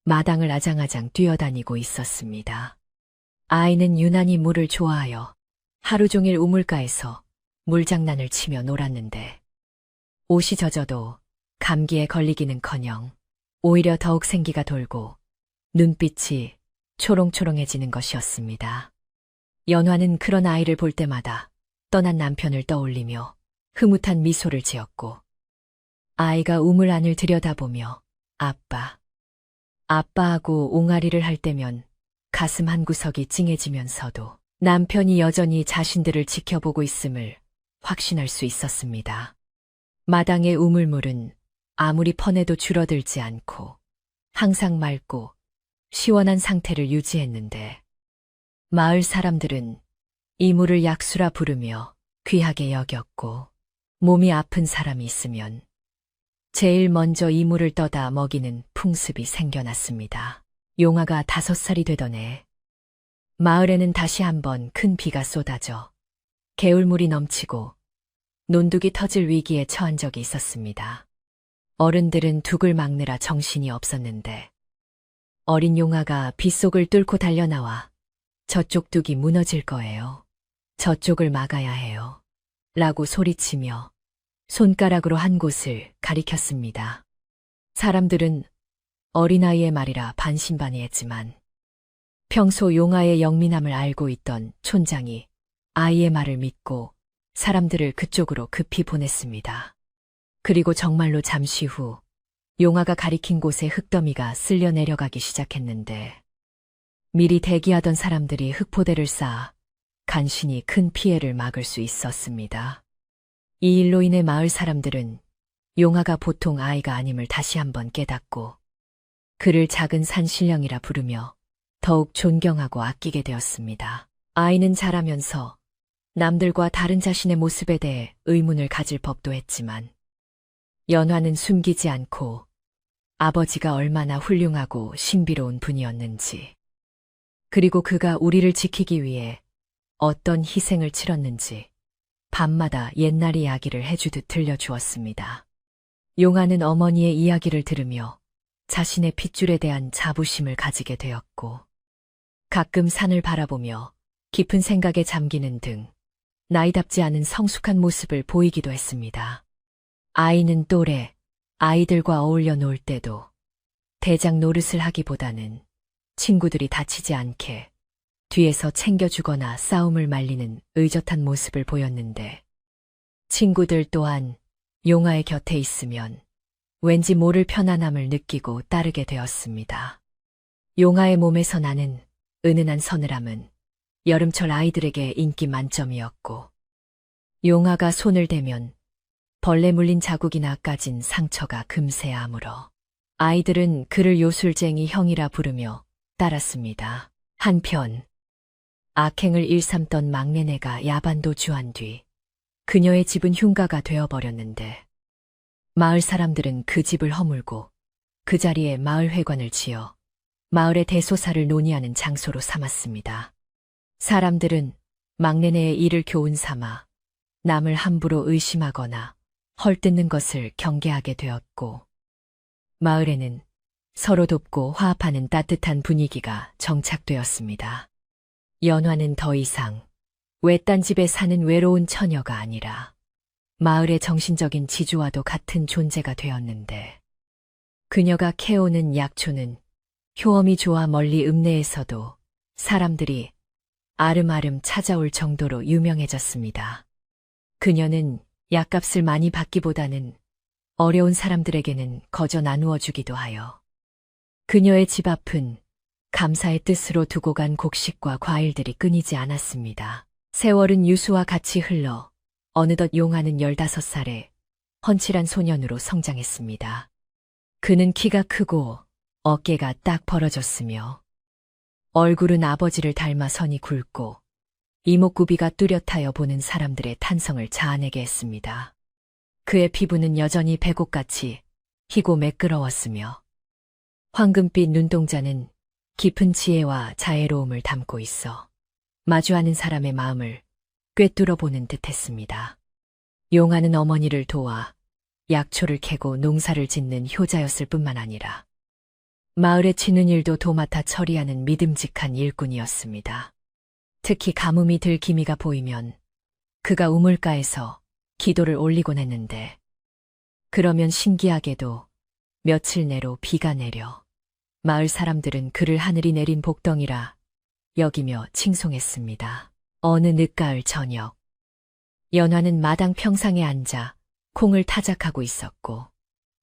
Speaker 1: 마당을 아장아장 뛰어다니고 있었습니다. 아이는 유난히 물을 좋아하여 하루 종일 우물가에서 물장난을 치며 놀았는데 옷이 젖어도 감기에 걸리기는커녕 오히려 더욱 생기가 돌고 눈빛이 초롱초롱해지는 것이었습니다. 연화는 그런 아이를 볼 때마다 떠난 남편을 떠올리며 흐뭇한 미소를 지었고 아이가 우물 안을 들여다보며 아빠, 아빠하고 옹알이를 할 때면 가슴 한구석이 찡해지면서도 남편이 여전히 자신들을 지켜보고 있음을 확신할 수 있었습니다. 마당의 우물물은 아무리 퍼내도 줄어들지 않고 항상 맑고 시원한 상태를 유지했는데 마을 사람들은 이 물을 약수라 부르며 귀하게 여겼고 몸이 아픈 사람이 있으면 제일 먼저 이 물을 떠다 먹이는 풍습이 생겨났습니다. 용화가 5살이 되던 해 마을에는 다시 한번 큰 비가 쏟아져 개울물이 넘치고 논둑이 터질 위기에 처한 적이 있었습니다. 어른들은 둑을 막느라 정신이 없었는데 어린 용화가 빗속을 뚫고 달려나와 저쪽 둑이 무너질 거예요. 저쪽을 막아야 해요. 라고 소리치며 손가락으로 한 곳을 가리켰습니다. 사람들은 어린아이의 말이라 반신반의했지만 평소 용화의 영민함을 알고 있던 촌장이 아이의 말을 믿고 사람들을 그쪽으로 급히 보냈습니다. 그리고 정말로 잠시 후 용화가 가리킨 곳에 흙더미가 쓸려 내려가기 시작했는데 미리 대기하던 사람들이 흙포대를 쌓아 간신히 큰 피해를 막을 수 있었습니다. 이 일로 인해 마을 사람들은 용화가 보통 아이가 아님을 다시 한번 깨닫고 그를 작은 산신령이라 부르며 더욱 존경하고 아끼게 되었습니다. 아이는 자라면서 남들과 다른 자신의 모습에 대해 의문을 가질 법도 했지만 연화는 숨기지 않고 아버지가 얼마나 훌륭하고 신비로운 분이었는지, 그리고 그가 우리를 지키기 위해 어떤 희생을 치렀는지 밤마다 옛날 이야기를 해주듯 들려주었습니다. 용화는 어머니의 이야기를 들으며 자신의 핏줄에 대한 자부심을 가지게 되었고, 가끔 산을 바라보며 깊은 생각에 잠기는 등 나이답지 않은 성숙한 모습을 보이기도 했습니다. 아이는 또래 아이들과 어울려 놀 때도 대장 노릇을 하기보다는 친구들이 다치지 않게 뒤에서 챙겨주거나 싸움을 말리는 의젓한 모습을 보였는데, 친구들 또한 용화의 곁에 있으면 왠지 모를 편안함을 느끼고 따르게 되었습니다. 용화의 몸에서 나는 은은한 서늘함은 여름철 아이들에게 인기 만점이었고, 용화가 손을 대면 벌레 물린 자국이나 까진 상처가 금세 아물어 아이들은 그를 요술쟁이 형이라 부르며 따랐습니다. 한편 악행을 일삼던 막내네가 야반도 주한 뒤 그녀의 집은 흉가가 되어버렸는데, 마을 사람들은 그 집을 허물고 그 자리에 마을회관을 지어 마을의 대소사를 논의하는 장소로 삼았습니다. 사람들은 막내네의 일을 교훈 삼아 남을 함부로 의심하거나 헐뜯는 것을 경계하게 되었고, 마을에는 서로 돕고 화합하는 따뜻한 분위기가 정착되었습니다. 연화는 더 이상 외딴 집에 사는 외로운 처녀가 아니라 마을의 정신적인 지주와도 같은 존재가 되었는데, 그녀가 캐오는 약초는 효험이 좋아 멀리 읍내에서도 사람들이 아름아름 찾아올 정도로 유명해졌습니다. 그녀는 약값을 많이 받기보다는 어려운 사람들에게는 거저 나누어 주기도 하여 그녀의 집 앞은 감사의 뜻으로 두고 간 곡식과 과일들이 끊이지 않았습니다. 세월은 유수와 같이 흘러 어느덧 용화는 15살에 헌칠한 소년으로 성장했습니다. 그는 키가 크고 어깨가 딱 벌어졌으며 얼굴은 아버지를 닮아 선이 굵고 이목구비가 뚜렷하여 보는 사람들의 탄성을 자아내게 했습니다. 그의 피부는 여전히 백옥같이 희고 매끄러웠으며 황금빛 눈동자는 깊은 지혜와 자애로움을 담고 있어 마주하는 사람의 마음을 꿰뚫어 보는 듯했습니다. 용화는 어머니를 도와 약초를 캐고 농사를 짓는 효자였을 뿐만 아니라 마을에 치는 일도 도맡아 처리하는 믿음직한 일꾼이었습니다. 특히 가뭄이 들 기미가 보이면 그가 우물가에서 기도를 올리곤 했는데, 그러면 신기하게도 며칠 내로 비가 내려 마을 사람들은 그를 하늘이 내린 복덩이라 여기며 칭송했습니다. 어느 늦가을 저녁, 연화는 마당 평상에 앉아 콩을 타작하고 있었고,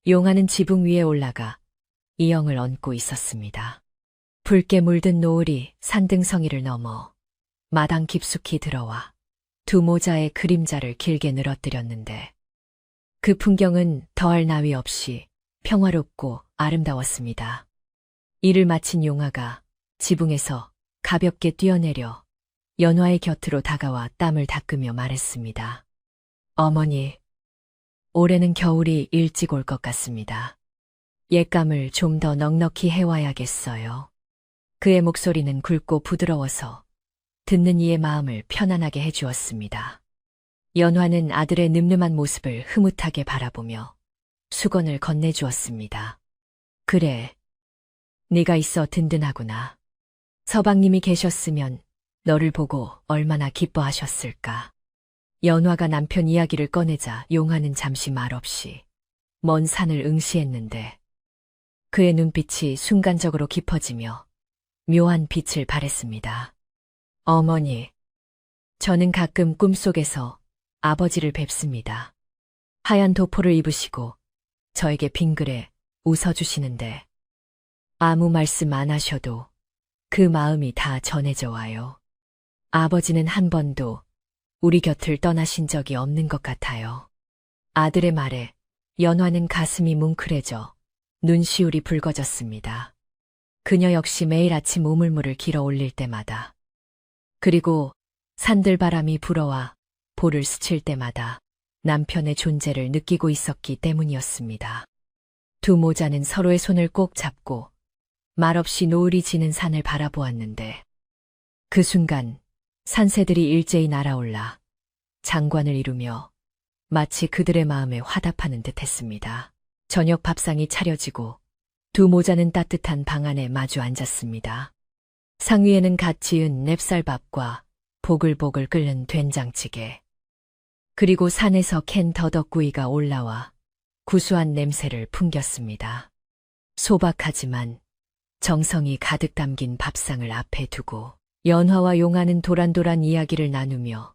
Speaker 1: 용화는 지붕 위에 올라가 이영을 얹고 있었습니다. 붉게 물든 노을이 산등성이를 넘어 마당 깊숙이 들어와 두 모자의 그림자를 길게 늘어뜨렸는데, 그 풍경은 더할 나위 없이 평화롭고 아름다웠습니다. 일을 마친 용화가 지붕에서 가볍게 뛰어내려 연화의 곁으로 다가와 땀을 닦으며 말했습니다. 어머니, 올해는 겨울이 일찍 올 것 같습니다. 옛감을 좀 더 넉넉히 해와야겠어요. 그의 목소리는 굵고 부드러워서 듣는 이의 마음을 편안하게 해주었습니다. 연화는 아들의 늠름한 모습을 흐뭇하게 바라보며 수건을 건네주었습니다. 그래, 네가 있어 든든하구나. 서방님이 계셨으면 너를 보고 얼마나 기뻐하셨을까. 연화가 남편 이야기를 꺼내자 용화는 잠시 말없이 먼 산을 응시했는데, 그의 눈빛이 순간적으로 깊어지며 묘한 빛을 발했습니다. 어머니, 저는 가끔 꿈속에서 아버지를 뵙습니다. 하얀 도포를 입으시고 저에게 빙그레 웃어주시는데 아무 말씀 안 하셔도 그 마음이 다 전해져 와요. 아버지는 한 번도 우리 곁을 떠나신 적이 없는 것 같아요. 아들의 말에 연화는 가슴이 뭉클해져 눈시울이 붉어졌습니다. 그녀 역시 매일 아침 우물물을 길어 올릴 때마다, 그리고 산들바람이 불어와 볼을 스칠 때마다 남편의 존재를 느끼고 있었기 때문이었습니다. 두 모자는 서로의 손을 꼭 잡고 말없이 노을이 지는 산을 바라보았는데 그 순간 산새들이 일제히 날아올라 장관을 이루며 마치 그들의 마음에 화답하는 듯했습니다. 저녁 밥상이 차려지고 두 모자는 따뜻한 방 안에 마주 앉았습니다. 상 위에는 갓 지은 맵쌀밥과 보글보글 끓는 된장찌개, 그리고 산에서 캔 더덕구이가 올라와 구수한 냄새를 풍겼습니다. 소박하지만 정성이 가득 담긴 밥상을 앞에 두고 연화와 용화는 도란도란 이야기를 나누며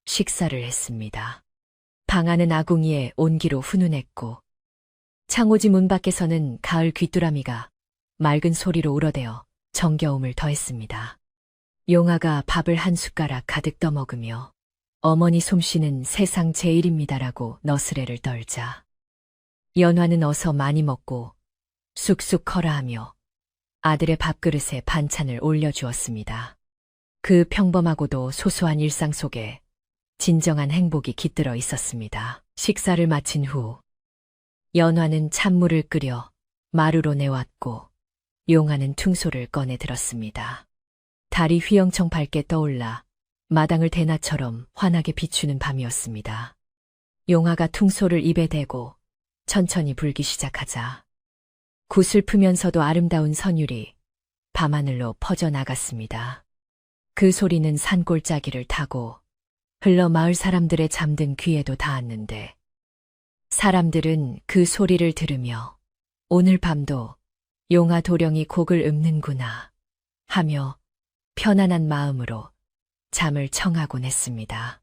Speaker 1: 식사를 했습니다. 방 안은 아궁이의 온기로 훈훈했고 창호지 문 밖에서는 가을 귀뚜라미가 맑은 소리로 울어대어 정겨움을 더했습니다. 용화가 밥을 한 숟가락 가득 떠먹으며 어머니 솜씨는 세상 제일입니다라고 너스레를 떨자 연화는 어서 많이 먹고 쑥쑥 커라 하며 아들의 밥그릇에 반찬을 올려주었습니다. 그 평범하고도 소소한 일상 속에 진정한 행복이 깃들어 있었습니다. 식사를 마친 후 연화는 찬물을 끓여 마루로 내왔고 용화는 퉁소를 꺼내 들었습니다. 달이 휘영청 밝게 떠올라 마당을 대낮처럼 환하게 비추는 밤이었습니다. 용화가 퉁소를 입에 대고 천천히 불기 시작하자 구슬프면서도 아름다운 선율이 밤하늘로 퍼져나갔습니다. 그 소리는 산골짜기를 타고 흘러 마을 사람들의 잠든 귀에도 닿았는데 사람들은 그 소리를 들으며 오늘 밤도 용화 도령이 곡을 읊는구나 하며 편안한 마음으로 잠을 청하곤 했습니다.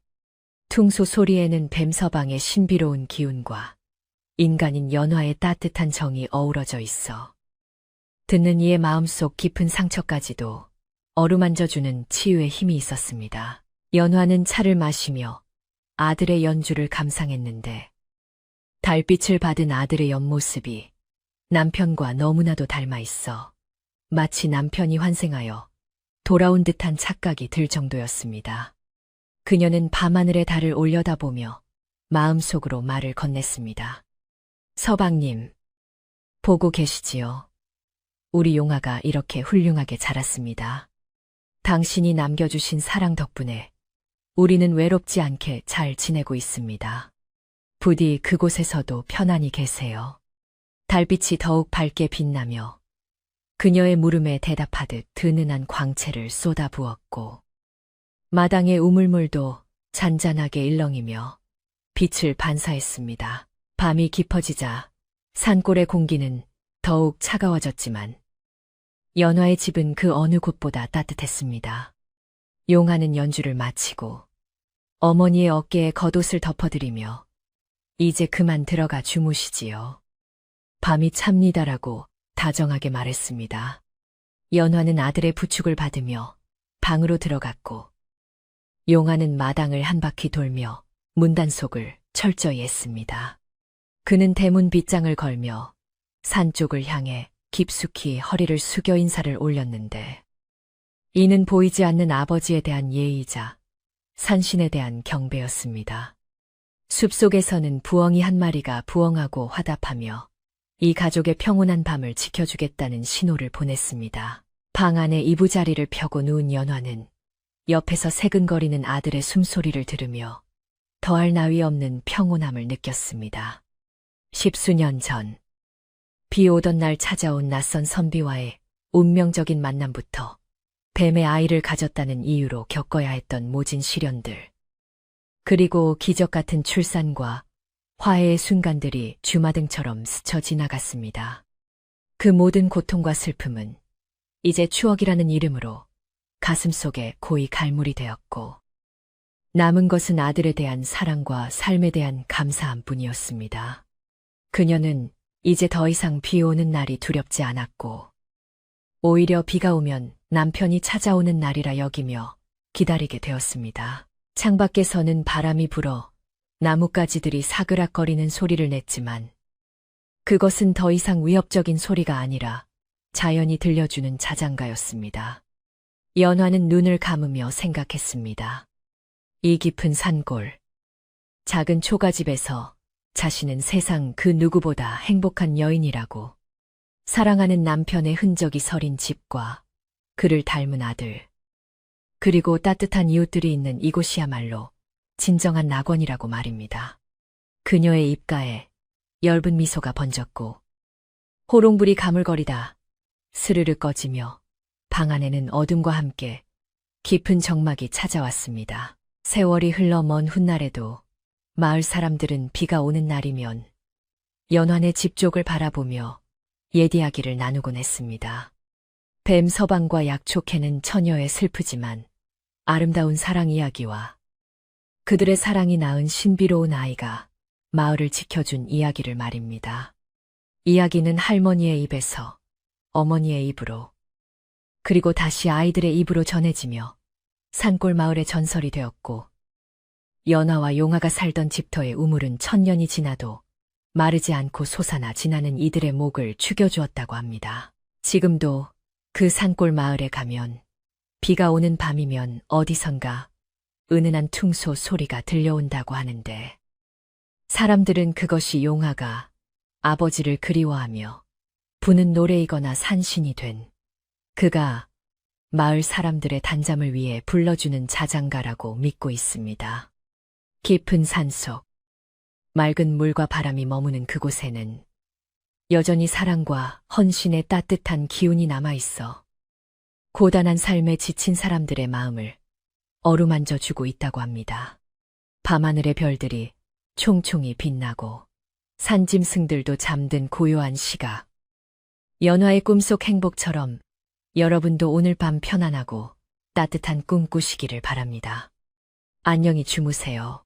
Speaker 1: 퉁소 소리에는 뱀서방의 신비로운 기운과 인간인 연화의 따뜻한 정이 어우러져 있어 듣는 이의 마음속 깊은 상처까지도 어루만져주는 치유의 힘이 있었습니다. 연화는 차를 마시며 아들의 연주를 감상했는데 달빛을 받은 아들의 옆모습이 남편과 너무나도 닮아 있어 마치 남편이 환생하여 돌아온 듯한 착각이 들 정도였습니다. 그녀는 밤하늘의 달을 올려다보며 마음속으로 말을 건넸습니다. 서방님, 보고 계시지요? 우리 용화가 이렇게 훌륭하게 자랐습니다. 당신이 남겨주신 사랑 덕분에 우리는 외롭지 않게 잘 지내고 있습니다. 부디 그곳에서도 편안히 계세요. 달빛이 더욱 밝게 빛나며 그녀의 물음에 대답하듯 드는한 광채를 쏟아부었고 마당의 우물물도 잔잔하게 일렁이며 빛을 반사했습니다. 밤이 깊어지자 산골의 공기는 더욱 차가워졌지만 연화의 집은 그 어느 곳보다 따뜻했습니다. 용화는 연주를 마치고 어머니의 어깨에 겉옷을 덮어드리며 이제 그만 들어가 주무시지요. 밤이 찹니다라고 다정하게 말했습니다. 연화는 아들의 부축을 받으며 방으로 들어갔고 용화는 마당을 한 바퀴 돌며 문단속을 철저히 했습니다. 그는 대문 빗장을 걸며 산 쪽을 향해 깊숙이 허리를 숙여 인사를 올렸는데 이는 보이지 않는 아버지에 대한 예의이자 산신에 대한 경배였습니다. 숲속에서는 부엉이 한 마리가 부엉하고 화답하며 이 가족의 평온한 밤을 지켜주겠다는 신호를 보냈습니다. 방 안에 이부자리를 펴고 누운 연화는 옆에서 새근거리는 아들의 숨소리를 들으며 더할 나위 없는 평온함을 느꼈습니다. 10수년 전, 비 오던 날 찾아온 낯선 선비와의 운명적인 만남부터 뱀의 아이를 가졌다는 이유로 겪어야 했던 모진 시련들, 그리고 기적 같은 출산과 화해의 순간들이 주마등처럼 스쳐 지나갔습니다. 그 모든 고통과 슬픔은 이제 추억이라는 이름으로 가슴속에 고이 갈무리 되었고, 남은 것은 아들에 대한 사랑과 삶에 대한 감사함 뿐이었습니다. 그녀는 이제 더 이상 비 오는 날이 두렵지 않았고, 오히려 비가 오면 남편이 찾아오는 날이라 여기며 기다리게 되었습니다. 창밖에서는 바람이 불어 나뭇가지들이 사그락거리는 소리를 냈지만, 그것은 더 이상 위협적인 소리가 아니라 자연이 들려주는 자장가였습니다. 연화는 눈을 감으며 생각했습니다. 이 깊은 산골, 작은 초가집에서 자신은 세상 그 누구보다 행복한 여인이라고, 사랑하는 남편의 흔적이 서린 집과 그를 닮은 아들, 그리고 따뜻한 이웃들이 있는 이곳이야말로 진정한 낙원이라고 말입니다. 그녀의 입가에 엷은 미소가 번졌고, 호롱불이 가물거리다 스르르 꺼지며 방 안에는 어둠과 함께 깊은 정막이 찾아왔습니다. 세월이 흘러 먼 훗날에도 마을 사람들은 비가 오는 날이면 연환의 집 쪽을 바라보며 옛 이야기를 나누곤 했습니다. 뱀 서방과 약초캐는 처녀의 슬프지만 아름다운 사랑 이야기와 그들의 사랑이 낳은 신비로운 아이가 마을을 지켜준 이야기를 말입니다. 이야기는 할머니의 입에서 어머니의 입으로, 그리고 다시 아이들의 입으로 전해지며 산골 마을의 전설이 되었고, 연화와 용화가 살던 집터의 우물은 천년이 지나도 마르지 않고 솟아나 지나는 이들의 목을 축여주었다고 합니다. 지금도 그 산골 마을에 가면 비가 오는 밤이면 어디선가 은은한 퉁소 소리가 들려온다고 하는데, 사람들은 그것이 용화가 아버지를 그리워하며 부는 노래이거나 산신이 된 그가 마을 사람들의 단잠을 위해 불러주는 자장가라고 믿고 있습니다. 깊은 산속, 맑은 물과 바람이 머무는 그곳에는 여전히 사랑과 헌신의 따뜻한 기운이 남아있어 고단한 삶에 지친 사람들의 마음을 어루만져 주고 있다고 합니다. 밤하늘의 별들이 총총히 빛나고 산짐승들도 잠든 고요한 시각, 연화의 꿈속 행복처럼 여러분도 오늘 밤 편안하고 따뜻한 꿈 꾸시기를 바랍니다. 안녕히 주무세요.